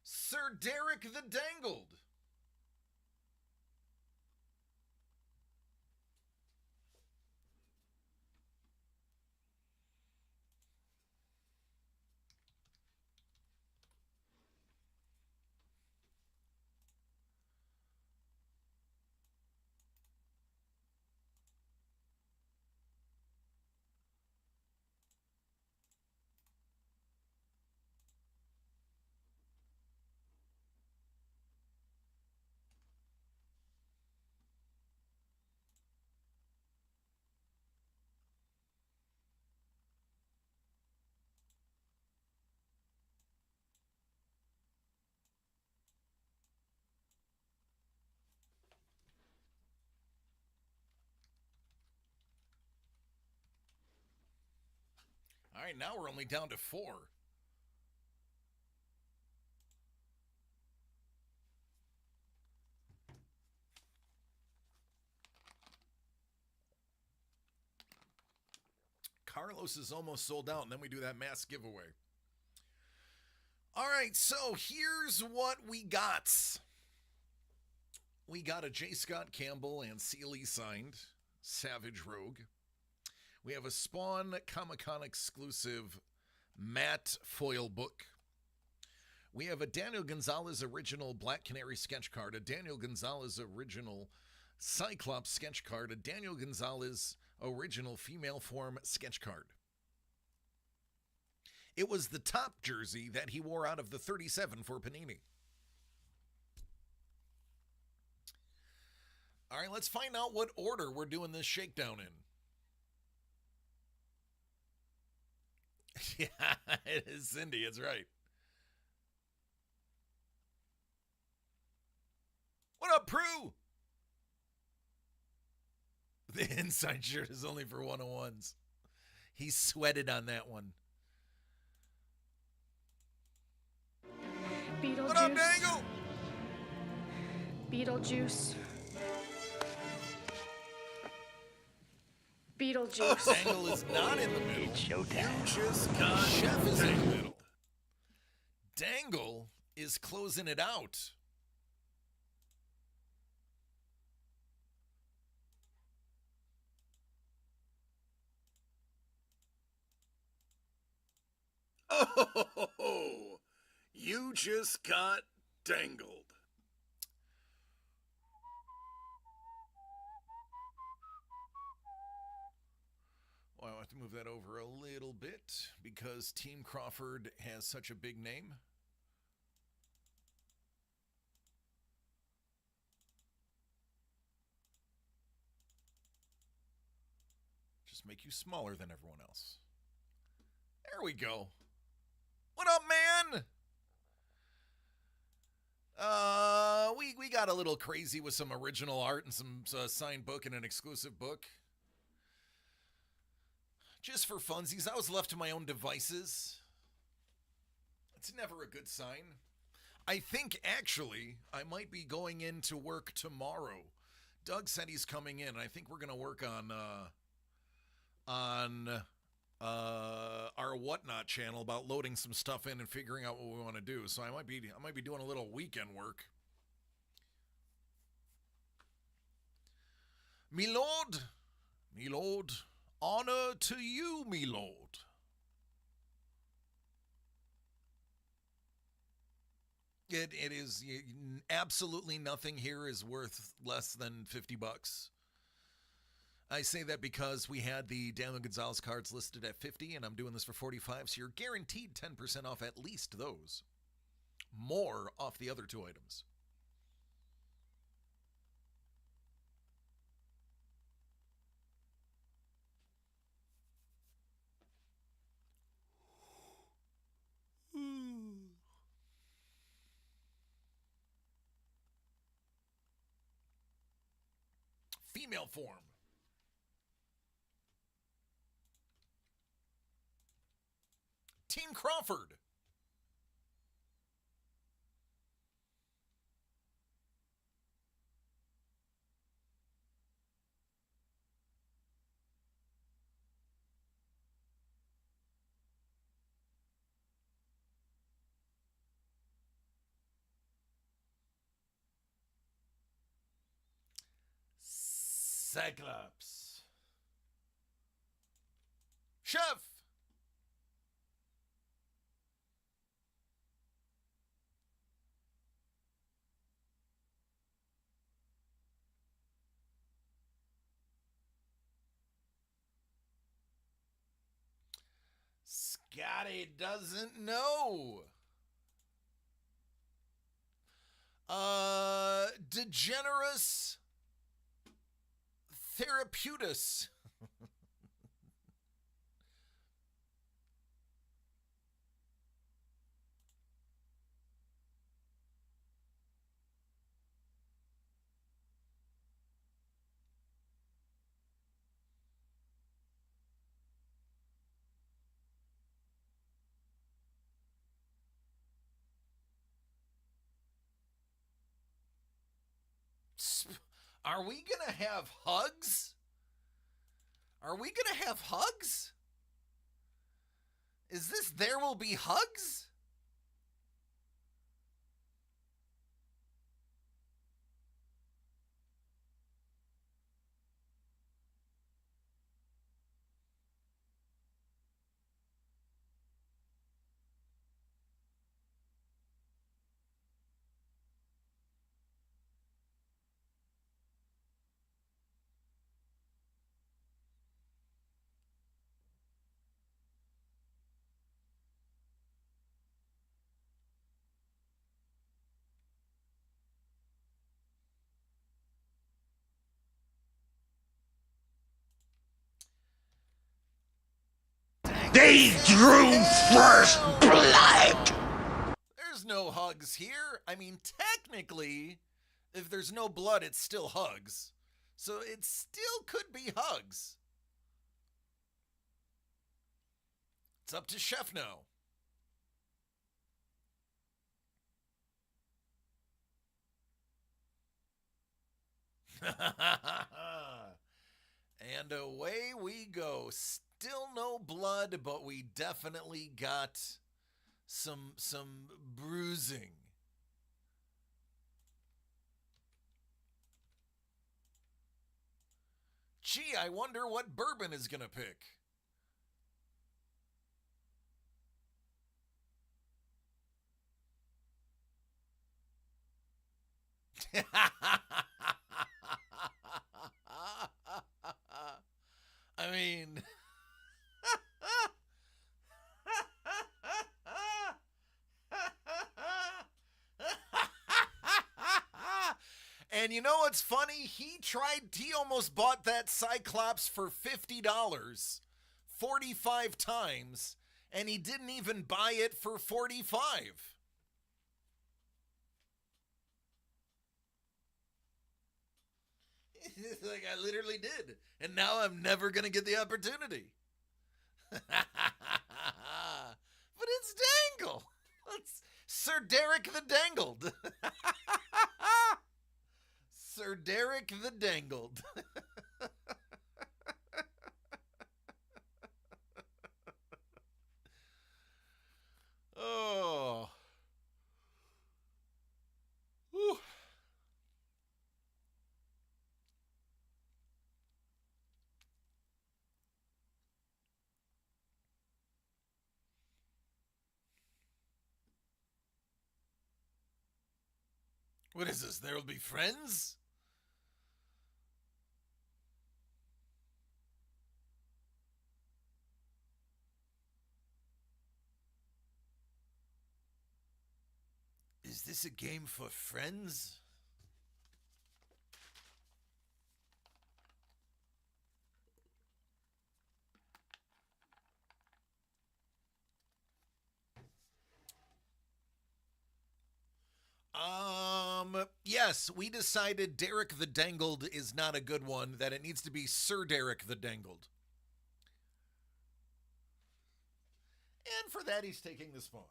Sir Derek the Dangled. All right, now we're only down to 4. Carlos is almost sold out, and then we do that mass giveaway. All right, so here's what we got. We got a J. Scott Campbell and Sealy signed Savage Rogue. We have a Spawn Comic-Con exclusive matte foil book. We have a Daniel Gonzalez original Black Canary sketch card, a Daniel Gonzalez original Cyclops sketch card, a Daniel Gonzalez original female form sketch card. It was the top jersey that he wore out of the 37 for Panini. All right, let's find out what order we're doing this shakedown in. Yeah, it is Cindy. It's right. What up, Prue? The inside shirt is only for 101s. He sweated on that one. Beetlejuice. What up, Dangle? Beetlejuice. Beetlejuice. Dangle is not in the middle. It's showtime. You just got Chef is in the middle. Dangle is closing it out. Oh, you just got dangled. Well, I have to move that over a little bit because Team Crawford has such a big name. Just make you smaller than everyone else. There we go. What up, man? We got a little crazy with some original art and some signed book and an exclusive book. Just for funsies, I was left to my own devices. It's never a good sign. I think, actually, I might be going into work tomorrow. Doug said he's coming in, and I think we're going to work on our Whatnot channel about loading some stuff in and figuring out what we want to do. So I might be doing a little weekend work. Me lord, honor to you, me lord. It is absolutely nothing here is worth less than $50. I say that because we had the Daniel Gonzalez cards listed at 50 and I'm doing this for 45, so you're guaranteed 10% off at least those. More off the other two items. Female form. Team Crawford. Cyclops. Chef. Scotty doesn't know. Degenerous Therapeutics. Are we gonna have hugs? Are we gonna have hugs? Is this There Will Be Hugs? They drew first blood! There's no hugs here. I mean, technically, if there's no blood, it's still hugs. So it still could be hugs. It's up to Chef now. And away we go. Still no blood, but we definitely got some bruising. Gee, I wonder what bourbon is gonna pick. I mean, and you know what's funny? He almost bought that Cyclops for $50, 45 times, and he didn't even buy it for 45. Like, I literally did. And now I'm never going to get the opportunity. But it's Dangle. It's Sir Derek the Dangled. Sir Derek the Dangled. Oh. Whew. What is this? There will be friends? Is this a game for friends? Yes, we decided Derek the Dangled is not a good one, that it needs to be Sir Derek the Dangled. And for that, he's taking the spawn.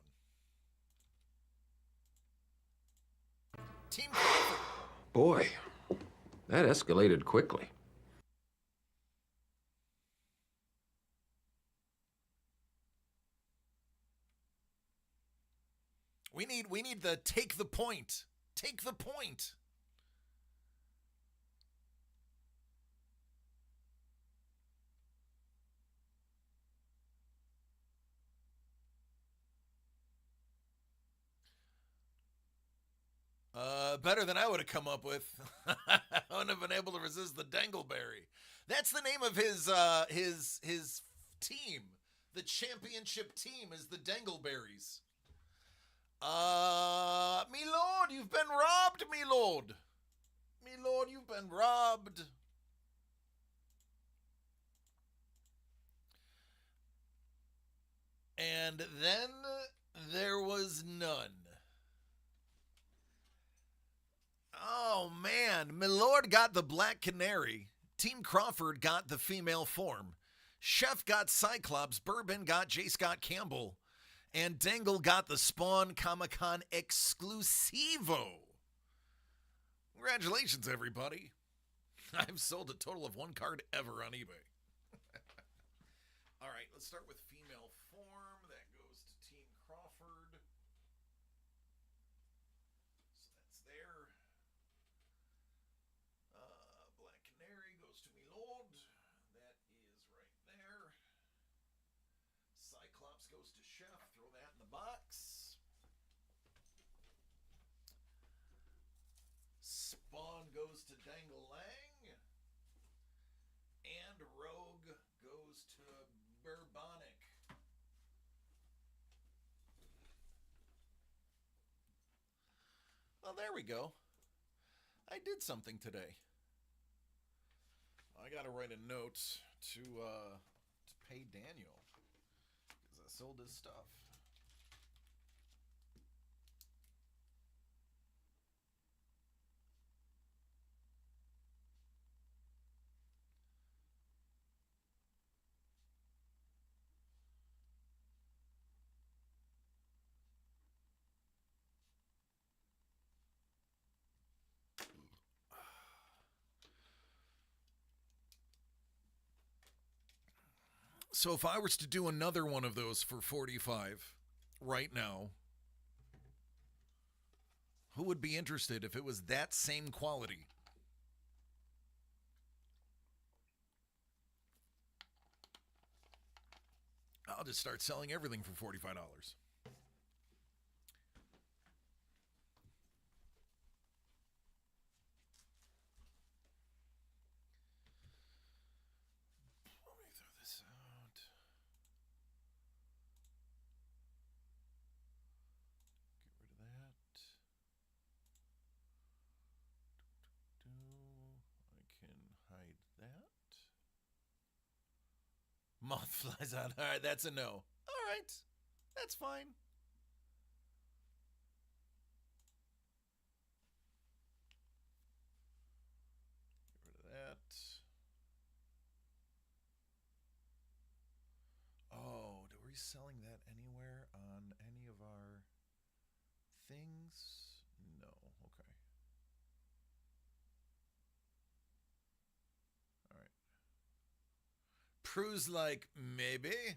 Team Crawford. Boy, that escalated quickly. We need the take the point. Take the point. Better than I would have come up with. I wouldn't have been able to resist the Dangleberry. That's the name of his team. The championship team is the Dangleberries. Me lord, you've been robbed, me lord. Me lord, you've been robbed. And then there was none. Oh, man. Milord got the Black Canary. Team Crawford got the female form. Chef got Cyclops. Bourbon got J. Scott Campbell. And Dangle got the Spawn Comic-Con Exclusivo. Congratulations, everybody. I've sold a total of one card ever on eBay. All right, let's start with female form. That goes to Team Crawford. So that's there. Black Canary goes to me lord. That is right there. Cyclops goes to Chef. Throw that in the box. Spawn goes to Dangle Lang. And Rogue goes to Bourbonic. Well, there we go. I did something today. I gotta write a note to pay Daniel. sold his stuff. So if I was to do another one of those for 45 right now, who would be interested if it was that same quality? I'll just start selling everything for $45. Let me throw this out. Get rid of that. I can hide that. Moth flies out. All right, that's a no. All right, that's fine. Get rid of that. Oh, are we selling that anywhere on any of our things? No. Okay. All right. Prue's like, maybe.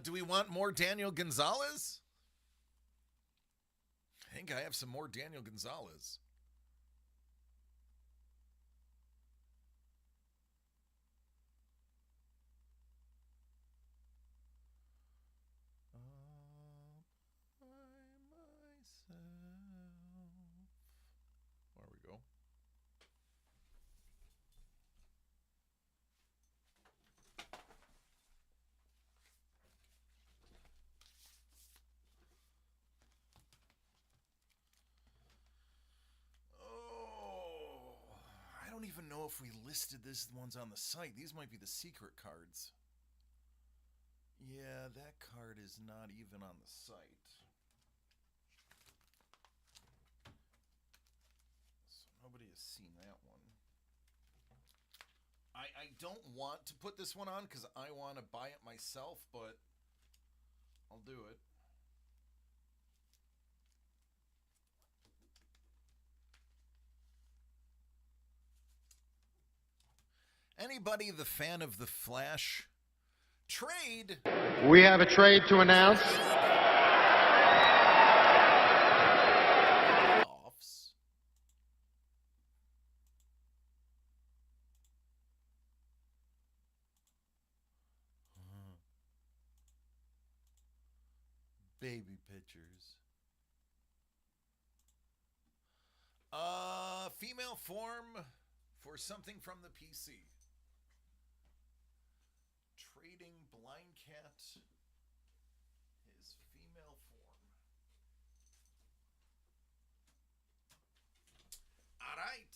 Do we want more Daniel Gonzalez? I think I have some more Daniel Gonzalez. By myself. There we go. Oh, I don't even know if we listed this ones on the site. These might be the secret cards. Yeah, that card is not even on the site. So nobody has seen that one. I don't want to put this one on because I want to buy it myself, but I'll do it. Anybody the fan of the Flash? Trade. We have a trade to announce. Offs. Baby pictures. Female form for something from the PC. Trading Blind Cat, his female form. All right.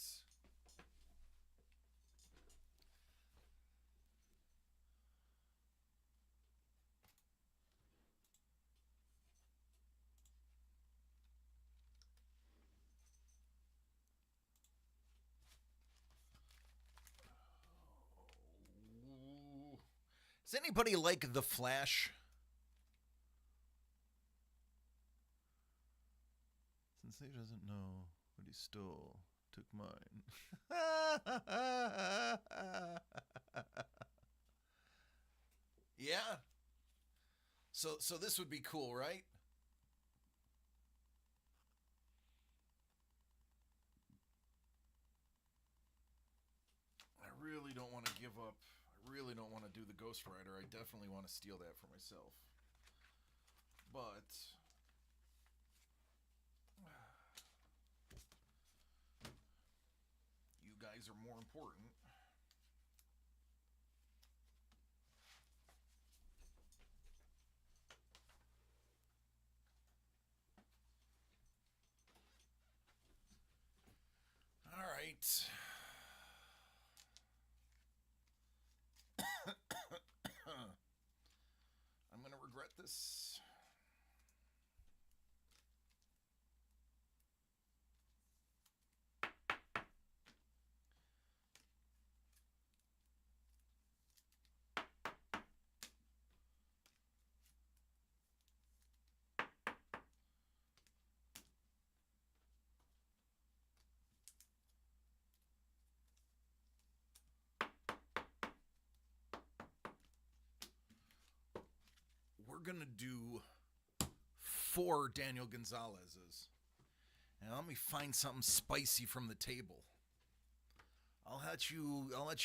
Does anybody like The Flash? Since he doesn't know what he stole, took mine. Yeah. So this would be cool, right? I really don't want to give up. I really don't want to do the Ghost Rider. I definitely want to steal that for myself. But you guys are more important. All right. I'm going to this. We're going to do 4 Daniel Gonzalez's. And let me find something spicy from the table. I'll let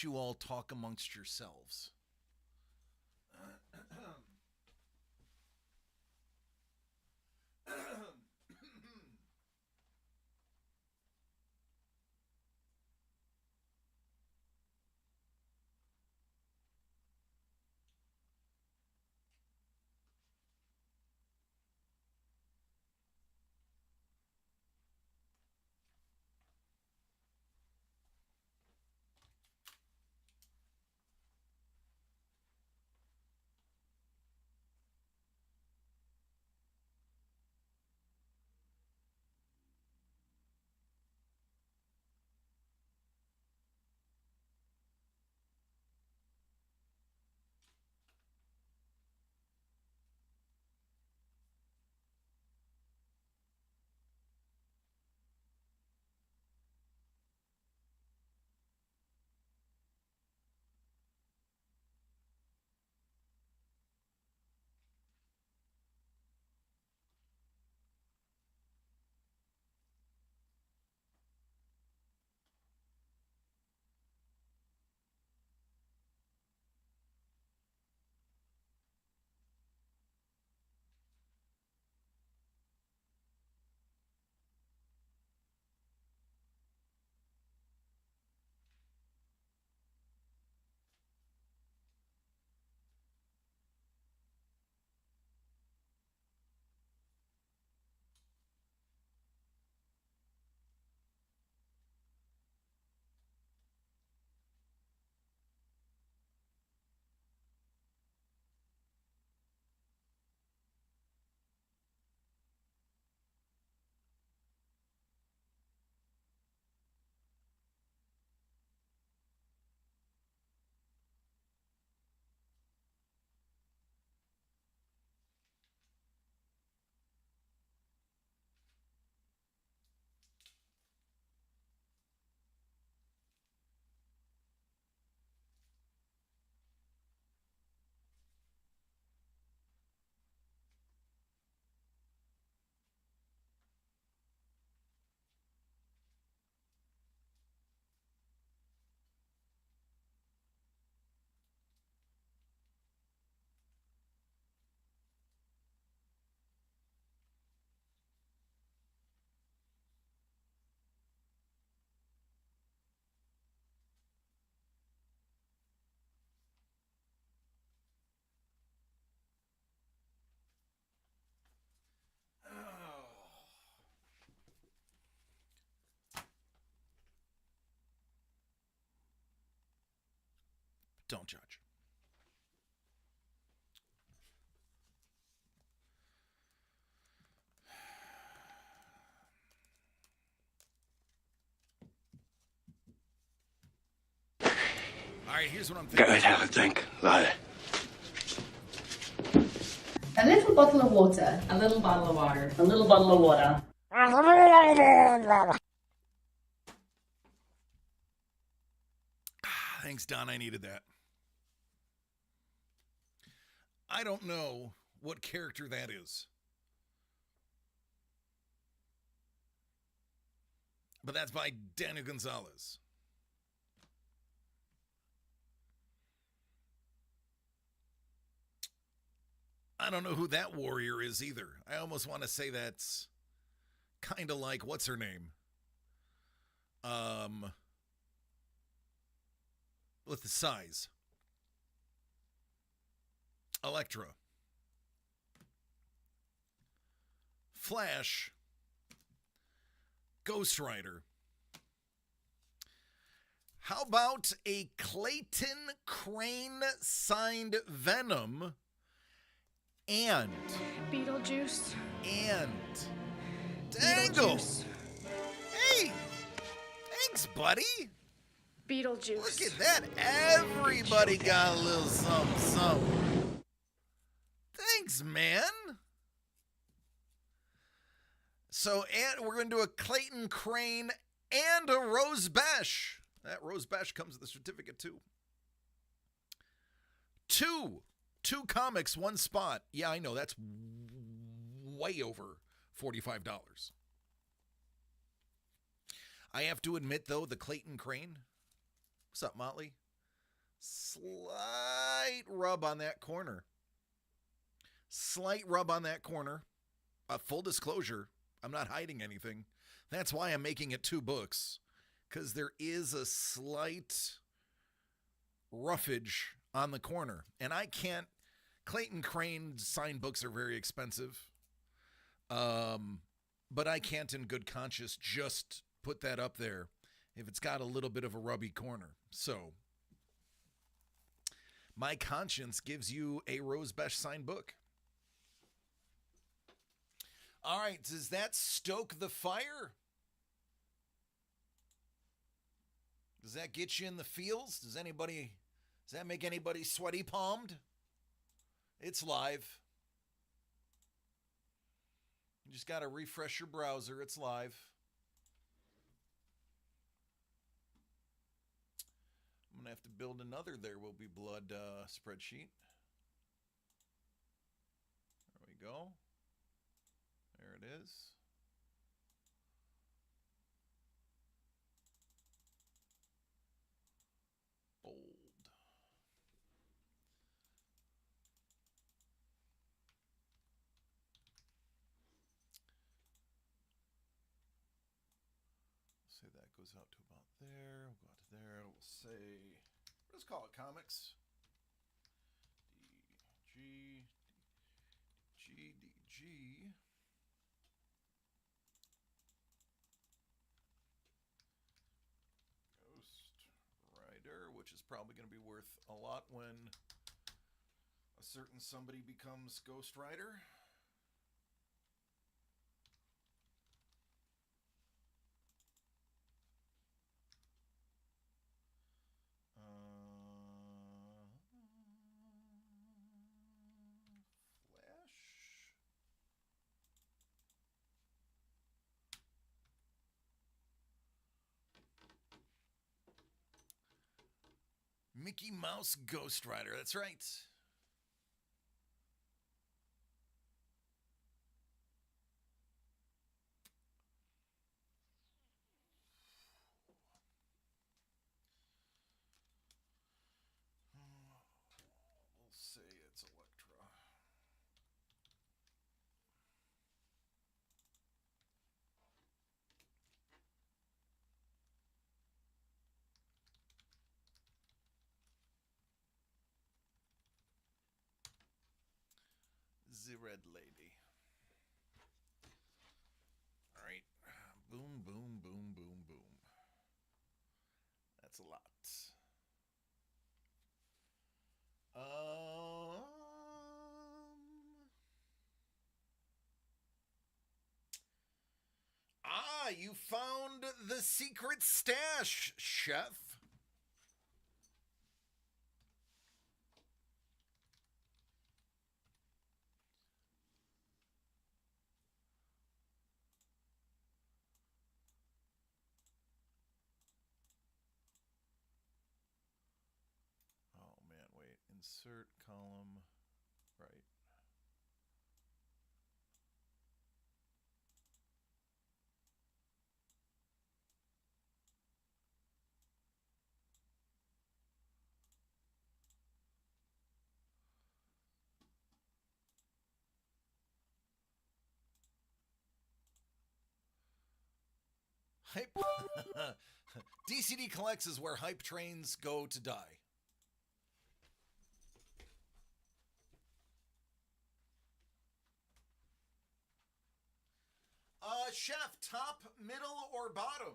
you all talk amongst yourselves. Don't judge. All right, here's what I'm thinking. Go ahead, have a drink, lie. A little bottle of water. A little bottle of water. A little bottle of water. Thanks, Don. I needed that. I don't know what character that is. But that's by Daniel Gonzalez. I don't know who that warrior is either. I almost want to say that's kind of like, what's her name? With the size. Elektra. Flash. Ghost Rider. How about a Clayton Crane signed Venom And Beetlejuice. Dangle. Hey, thanks, buddy. Beetlejuice. Look at that. Everybody got a little something, something. Thanks, man. So, and we're going to do a Clayton Crane and a Rose Bash. That Rose Bash comes with a certificate, too. Two comics, one spot. Yeah, I know. That's way over $45. I have to admit, though, the Clayton Crane. What's up, Motley? Slight rub on that corner. Full disclosure, I'm not hiding anything. That's why I'm making it 2 books. Because there is a slight roughage on the corner. And I can't. Clayton Crane signed books are very expensive. But I can't in good conscience just put that up there if it's got a little bit of a rubby corner. So my conscience gives you a Rose Bash signed book. All right, does that stoke the fire? Does that get you in the feels? Does that make anybody sweaty palmed? It's live. You just got to refresh your browser. It's live. I'm going to have to build another There Will Be Blood spreadsheet. There we go. There it is. Bold. Say that goes out to about there. We'll go out to there. We'll say, let's call it comics. DG. Which is probably going to be worth a lot when a certain somebody becomes Ghost Rider. Flash. Mickey Mouse Ghost Rider, that's right. We'll say it's Elektra. The Red Lady. All right. Boom, boom, boom, boom, boom. That's a lot. You found the secret stash, Chef. Insert column, right. Hype. DCD Collects is where hype trains go to die. Chef, top, middle, or bottom?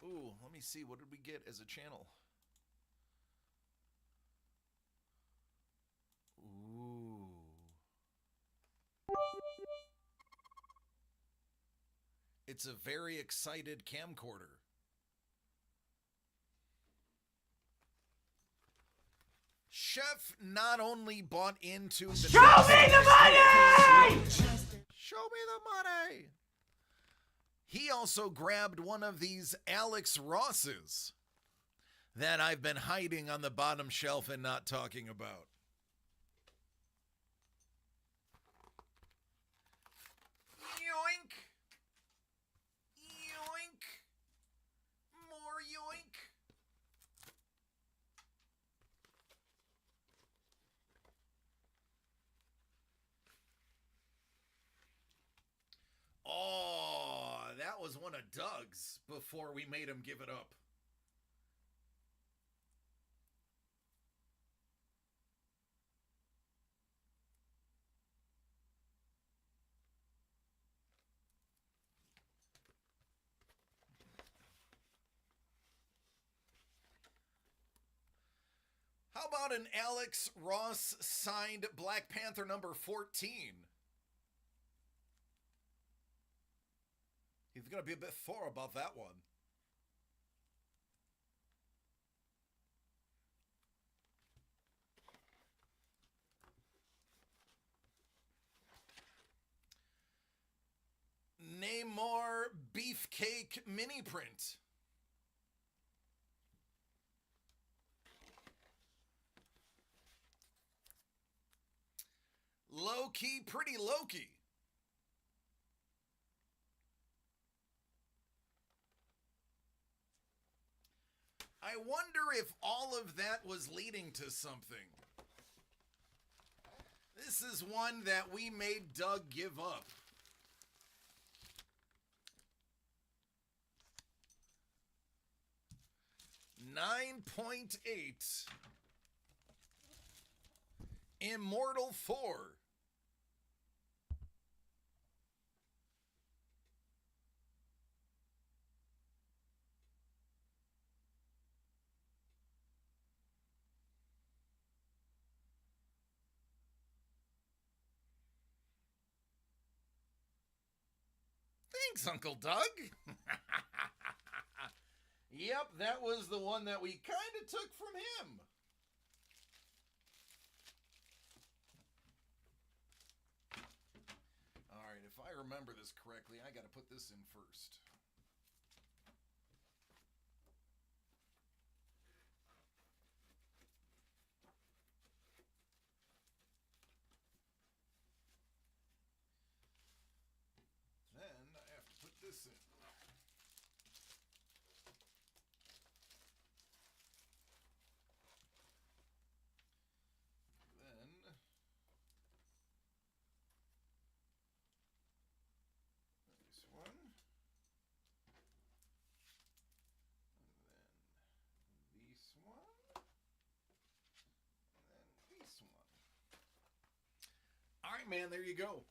Ooh, let me see. What did we get as a channel? Ooh. It's a very excited camcorder. Chef not only bought into the... Show me the money! Show me the money! He also grabbed one of these Alex Rosses that I've been hiding on the bottom shelf and not talking about. Yoink! Yoink! More yoink! Oh, that was one of Doug's before we made him give it up. How about an Alex Ross signed Black Panther number 14? He's going to be a bit sore about that one. Namor Beefcake mini print. Loki, pretty Loki. I wonder if all of that was leading to something. This is one that we made Doug give up. $9.8. Immortal 4. Thanks, Uncle Doug. Yep, that was the one that we kind of took from him. All right, if I remember this correctly, I got to put this in first. Then I have to put this in. This one. And then this one. And then this one. All right, man, there you go.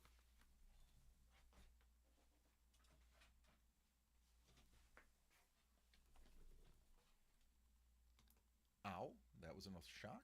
Ow, that was enough shock.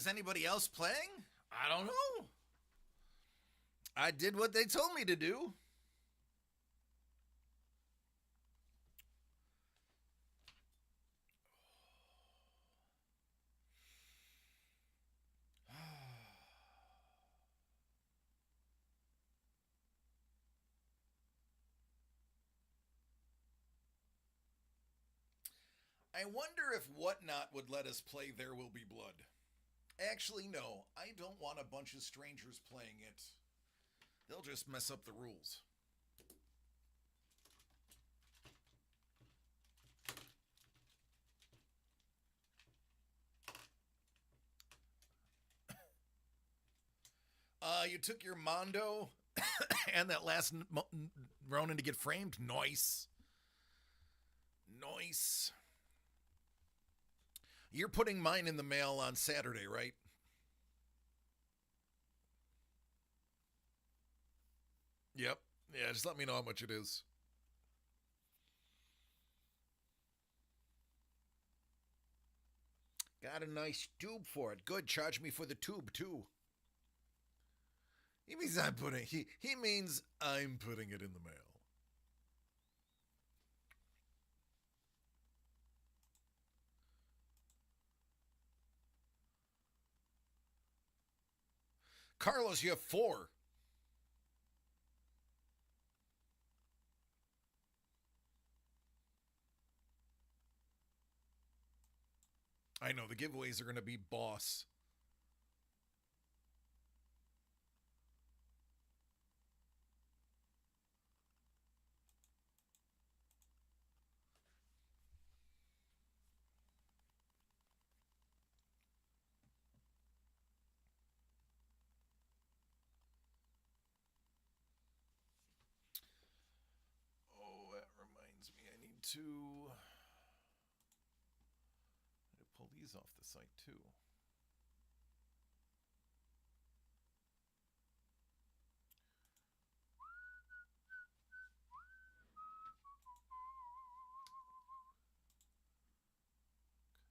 anybody else playing? I don't know. I did what they told me to do. I wonder if Whatnot would let us play There Will Be Blood. Actually, no. I don't want a bunch of strangers playing it. They'll just mess up the rules. You took your Mondo and that last Ronin to get framed? Nice. Nice. You're putting mine in the mail on Saturday, right? Yep. Yeah, just let me know how much it is. Got a nice tube for it. Good. Charge me for the tube, too. He means I'm putting he means I'm putting it in the mail. Carlos, you have 4. I know the giveaways are going to be boss. Oh, that reminds me, I need to pull these off the site too.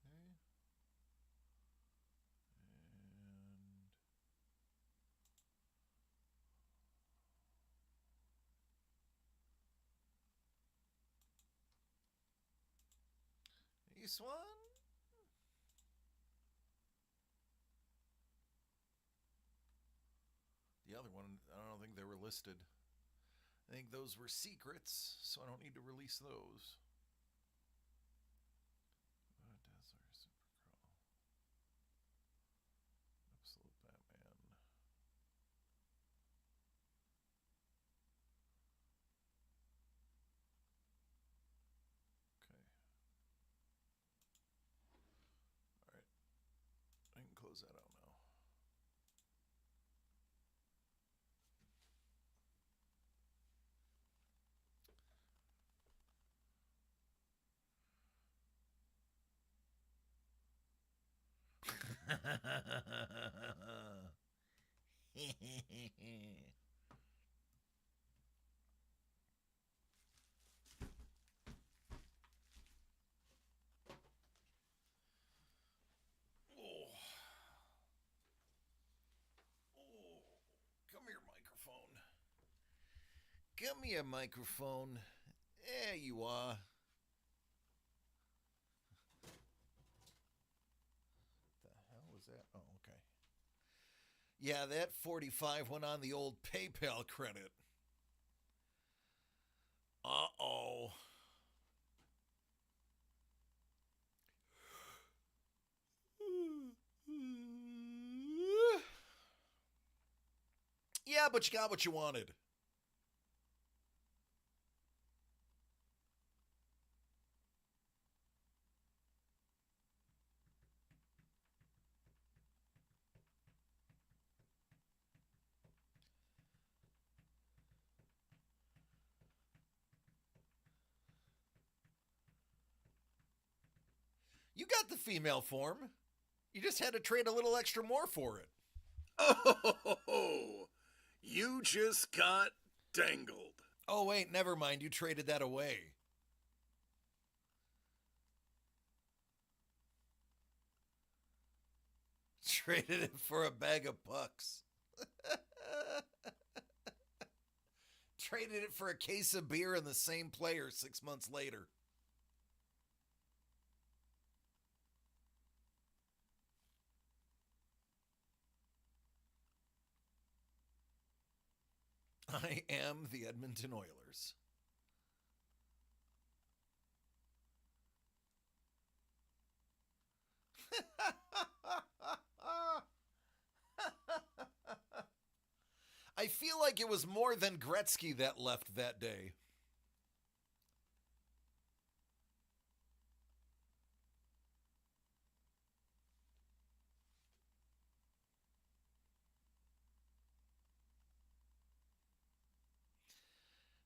Okay. And this one. The other one, I don't think they were listed. I think those were secrets, so I don't need to release those. Dazzler, Supergirl. Absolute Batman. Okay. Alright. I can close that out now. Come here, microphone. Give me a microphone. There you are. The hell was that? Oh, okay. Yeah, that 45 went on the old PayPal credit. Uh-oh. Yeah, but you got what you wanted. You got the female form. You just had to trade a little extra more for it. Oh, you just got dangled. Oh, wait, never mind. You traded that away. Traded it for a bag of pucks. Traded it for a case of beer and the same player 6 months later. I am the Edmonton Oilers. I feel like it was more than Gretzky that left that day.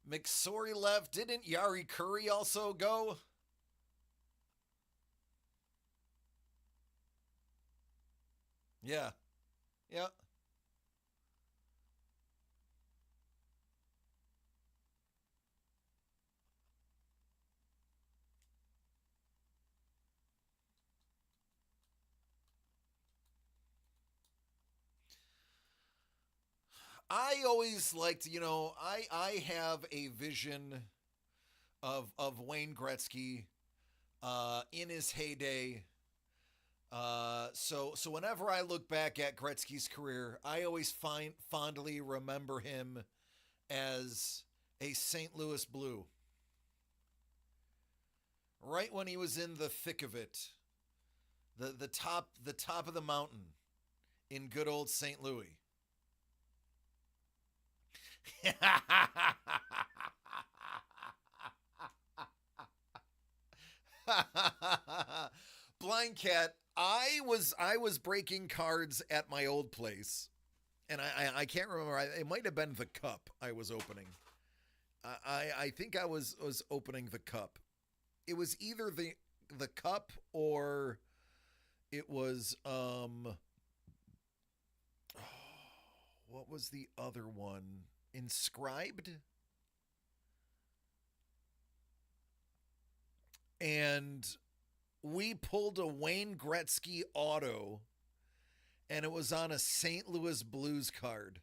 McSorley left. Didn't Yari Curry also go? Yeah. Yeah. I always liked, I have a vision of Wayne Gretzky in his heyday. So whenever I look back at Gretzky's career, I always fondly remember him as a St. Louis Blue. Right when he was in the thick of it, the top of the mountain in good old St. Louis. Blind Cat, I was breaking cards at my old place, and I can't remember. It might have been the cup I was opening. I think I was opening the cup. It was either the cup or it was what was the other one? Inscribed? And we pulled a Wayne Gretzky auto, and it was on a St. Louis Blues card.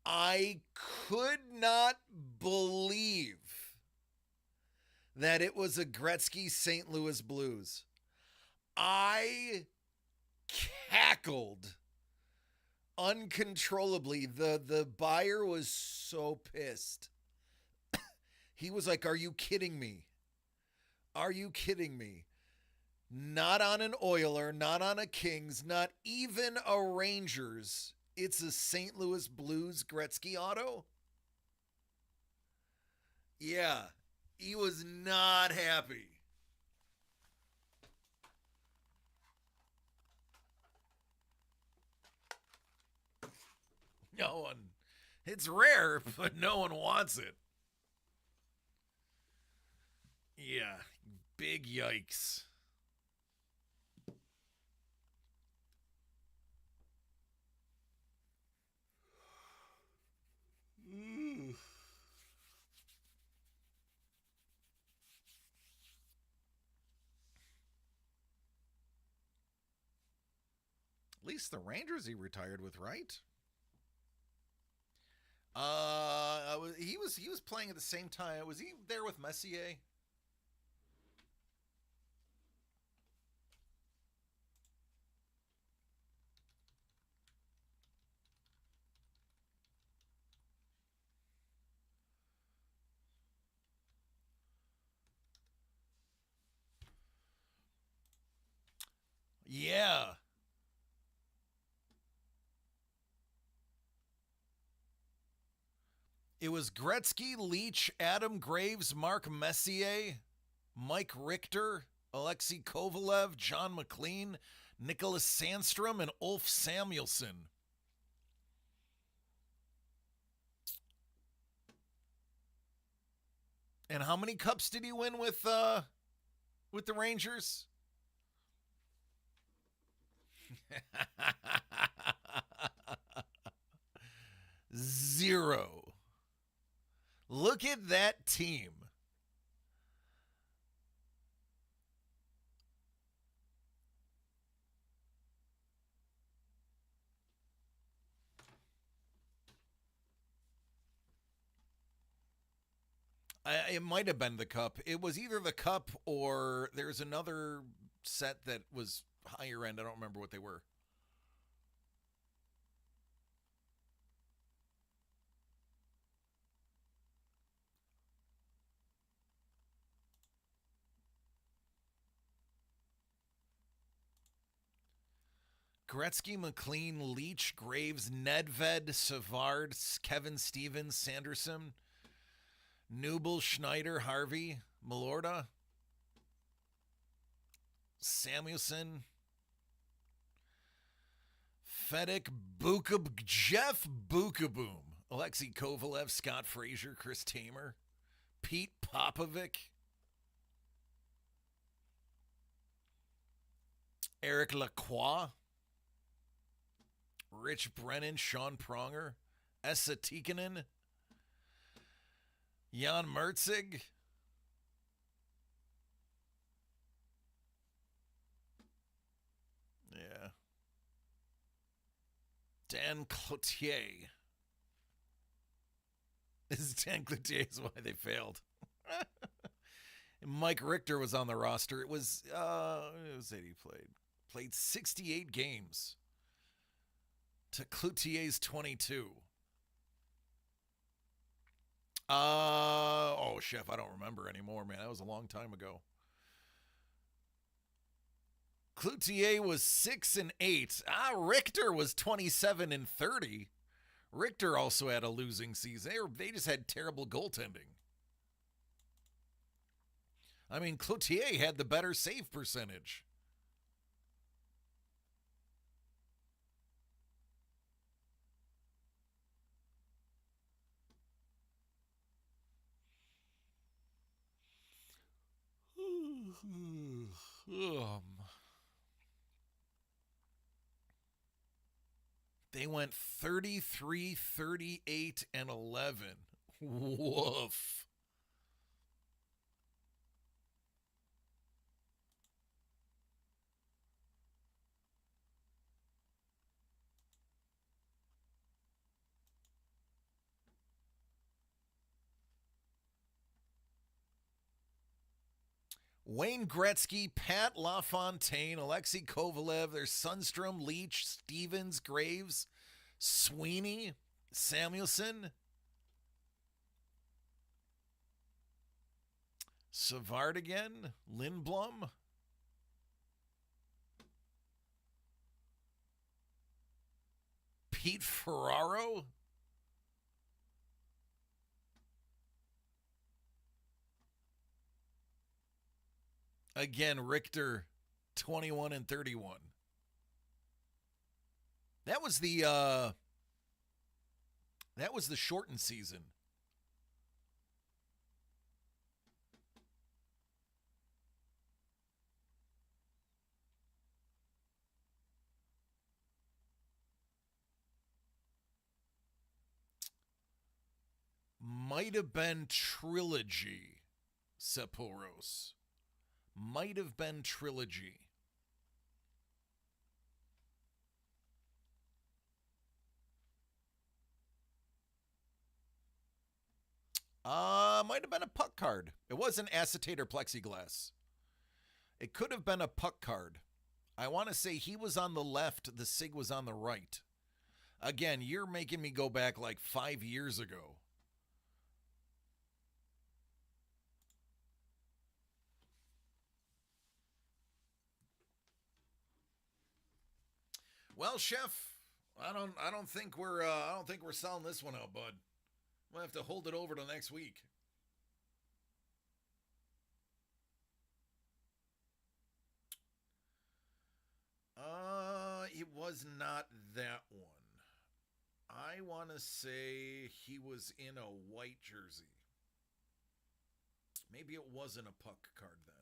I could not believe that it was a Gretzky St. Louis Blues. I cackled uncontrollably. The buyer was so pissed. He was like, "Are you kidding me? Are you kidding me? Not on an Oiler, not on a Kings, not even a Rangers. It's a St. Louis Blues Gretzky auto?" Yeah, he was not happy. No one. It's rare, but no one wants it. Yeah, big yikes. At least the Rangers he retired with, right? He was playing at the same time. Was he there with Messier? Yeah. It was Gretzky, Leach, Adam Graves, Mark Messier, Mike Richter, Alexei Kovalev, John McLean, Nicholas Sandstrom, and Ulf Samuelsson. And how many cups did he win with the Rangers? Zero. Look at that team. It might have been the cup. It was either the cup or there's another set that was higher end. I don't remember what they were. Gretzky, McLean, Leach, Graves, Nedved, Savard, Kevin Stevens, Sanderson, Nubel, Schneider, Harvey, Malorda, Samuelson, Fedek, Jeff Bukaboom, Alexei Kovalev, Scott Frazier, Chris Tamer, Pete Popovic, Eric Lacroix, Rich Brennan, Sean Pronger, Esa Tikkanen, Jan Mertzig, yeah, Dan Cloutier. This is Dan Cloutier is why they failed. Mike Richter was on the roster. It was 80 played 68 games to Cloutier's 22. Chef, I don't remember anymore, man. That was a long time ago. Cloutier was 6-8. Richter was 27-30. Richter also had a losing season. They just had terrible goaltending. I mean, Cloutier had the better save percentage. They went 33, 38, and 11. Woof. Wayne Gretzky, Pat LaFontaine, Alexei Kovalev, there's Sundstrom, Leach, Stevens, Graves, Sweeney, Samuelson, Savard again, Lindblom, Pete Ferraro, again, Richter, 21-31. That was the shortened season. Might have been Trilogy, Sapphoros. Might have been Trilogy. Might have been a puck card. It wasn't acetate or plexiglass. It could have been a puck card. I want to say he was on the left, the SIG was on the right. Again, you're making me go back like 5 years ago. Well, Chef, I don't think we're selling this one out, bud. We'll have to hold it over till next week. It was not that one. I want to say he was in a white jersey. Maybe it wasn't a puck card then.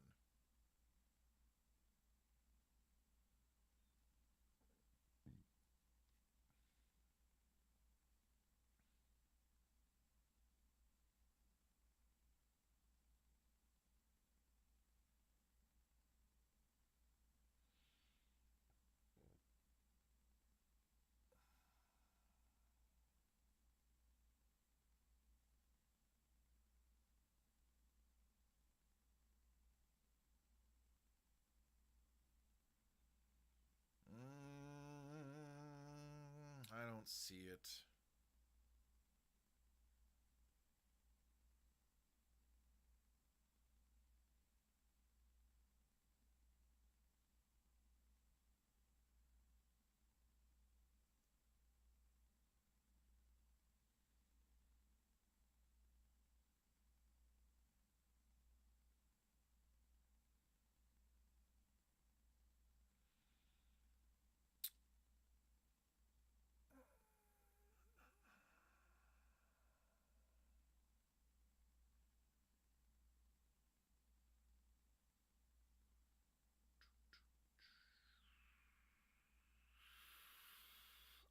don't see it.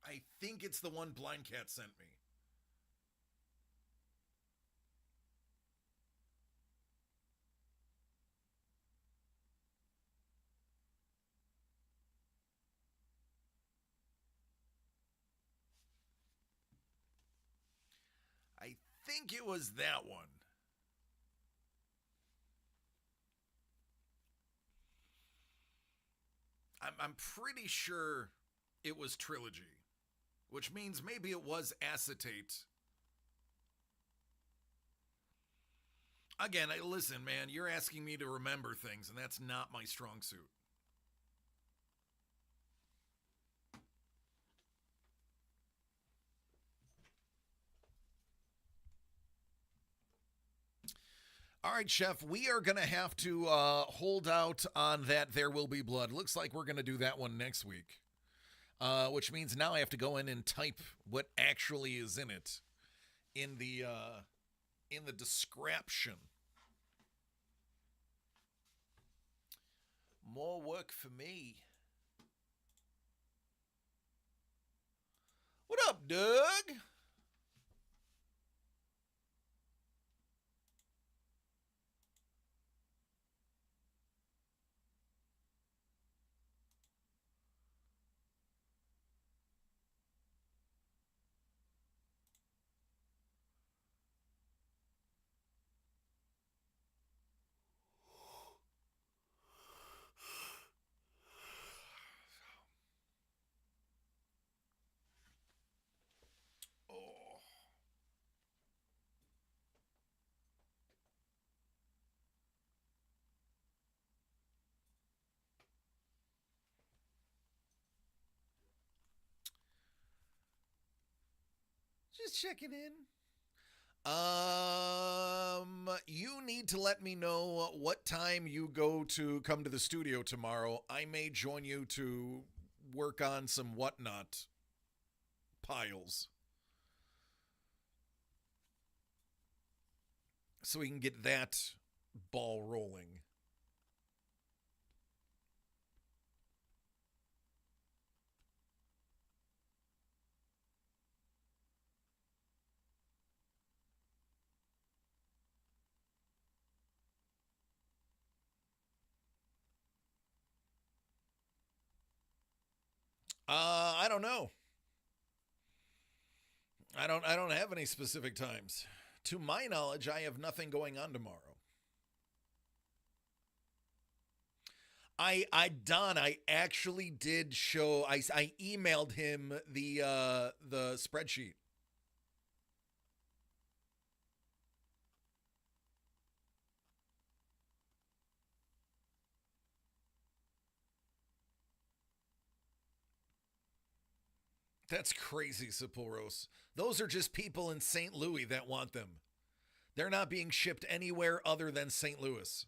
I think it's the one Blind Cat sent me. I think it was that one. I'm pretty sure it was Trilogy, which means maybe it was Acetate. Again, listen, man, you're asking me to remember things, and that's not my strong suit. All right, Chef, we are going to have to hold out on that There Will Be Blood. Looks like we're going to do that one next week, which means now I have to go in and type what actually is in it in the description. More work for me. What up, Doug? Just checking in. You need to let me know what time you come to the studio tomorrow. I may join you to work on some whatnot piles, so we can get that ball rolling. I don't know. I don't have any specific times. To my knowledge, I have nothing going on tomorrow. Don, I actually did show. I emailed him the spreadsheet. That's crazy, Sapphoros. Those are just people in St. Louis that want them. They're not being shipped anywhere other than St. Louis.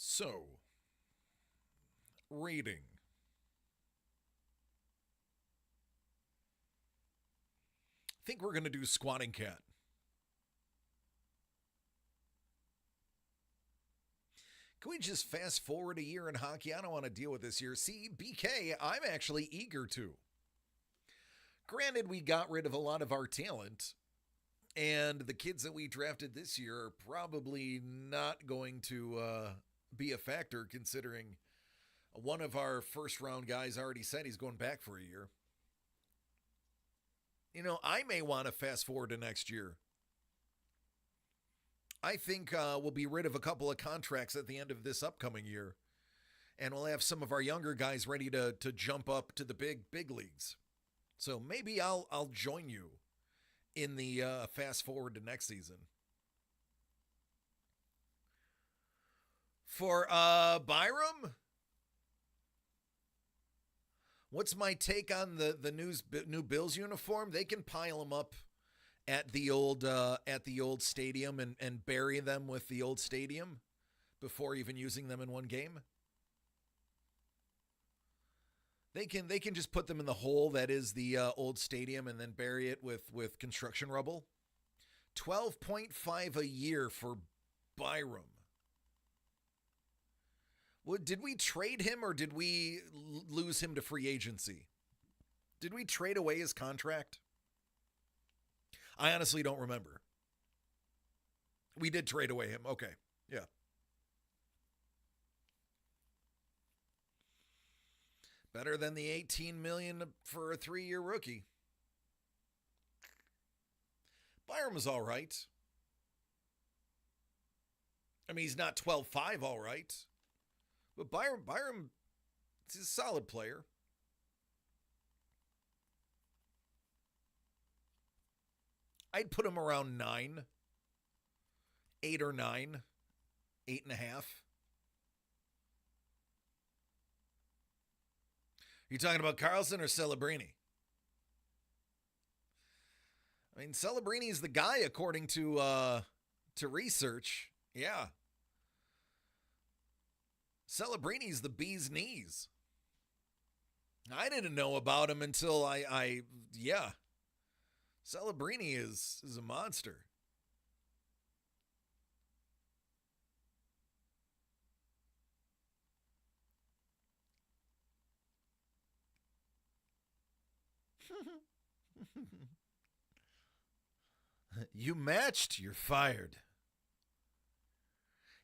So, rating. I think we're going to do Squatting Cat. Can we just fast forward a year in hockey? I don't want to deal with this year. See, BK, I'm actually eager to. Granted, we got rid of a lot of our talent, and the kids that we drafted this year are probably not going to be a factor, considering one of our first-round guys already said he's going back for a year. You know, I may want to fast forward to next year. I think we'll be rid of a couple of contracts at the end of this upcoming year, and we'll have some of our younger guys ready to jump up to the big leagues. So maybe I'll join you in the fast forward to next season. For Byram, what's my take on the new Bills uniform? They can pile them up at the old stadium and bury them with the old stadium before even using them in one game. They can just put them in the hole that is the old stadium and then bury it with construction rubble. 12.5 a year for Byram. Did we trade him or did we lose him to free agency? Did we trade away his contract? I honestly don't remember. We did trade away him. Okay. Yeah. Better than the $18 million for a 3-year rookie. Byram's all right. I mean, he's not 12.5 all right. But Byram is a solid player. I'd put him around 9. 8 or 9. 8.5. You talking about Carlson or Celebrini? I mean, Celebrini's the guy according to research. Yeah. Celebrini's the bee's knees. I didn't know about him until yeah. Celebrini is a monster. You matched, you're fired.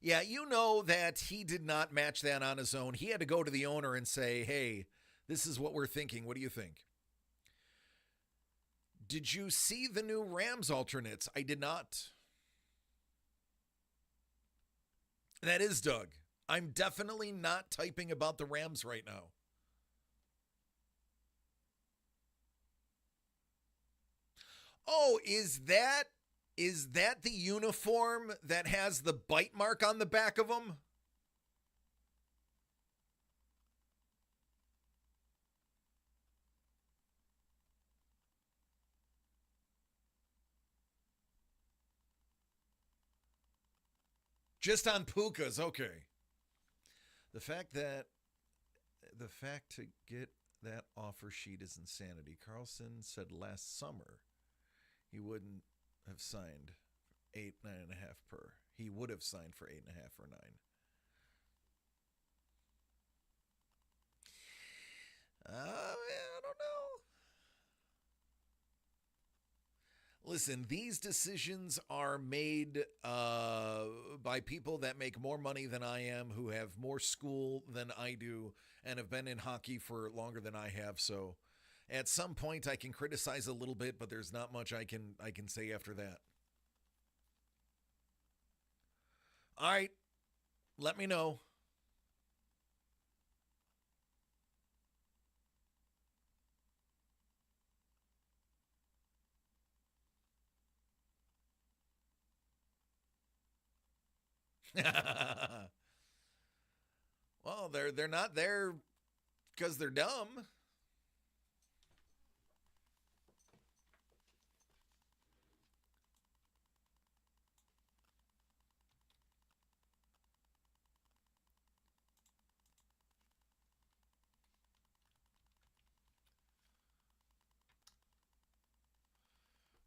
Yeah, you know that he did not match that on his own. He had to go to the owner and say, hey, this is what we're thinking. What do you think? Did you see the new Rams alternates? I did not. That is Doug. I'm definitely not typing about the Rams right now. Oh, is that the uniform that has the bite mark on the back of them? Just on Puka's, okay. The fact to get that offer sheet is insanity. Carlson said last summer he wouldn't have signed 8, 9.5 per. He would have signed for 8.5 or 9. I don't know. Listen, these decisions are made by people that make more money than I am, who have more school than I do, and have been in hockey for longer than I have. So at some point I can criticize a little bit, but there's not much I can say after that. All right, let me know. Well, they're not there because they're dumb.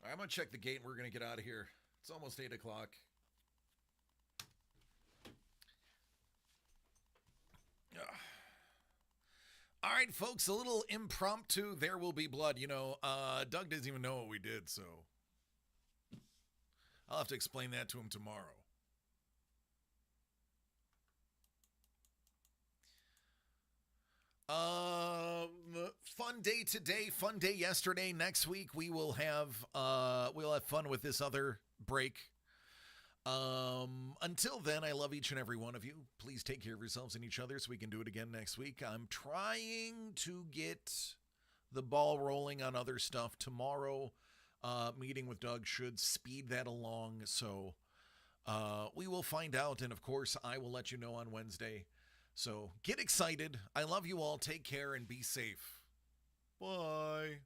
All right, I'm gonna check the gate and we're gonna get out of here. It's almost 8 o'clock. All right, folks, a little impromptu. There will be blood. You know, Doug doesn't even know what we did, so I'll have to explain that to him tomorrow. Fun day today, fun day yesterday. Next week we will have fun with this other break. Until then, I love each and every one of you. Please take care of yourselves and each other so we can do it again next week. I'm trying to get the ball rolling on other stuff tomorrow. Meeting with Doug should speed that along, so we will find out, and of course I will let you know on Wednesday. So get excited. I love you all. Take care and be safe. Bye.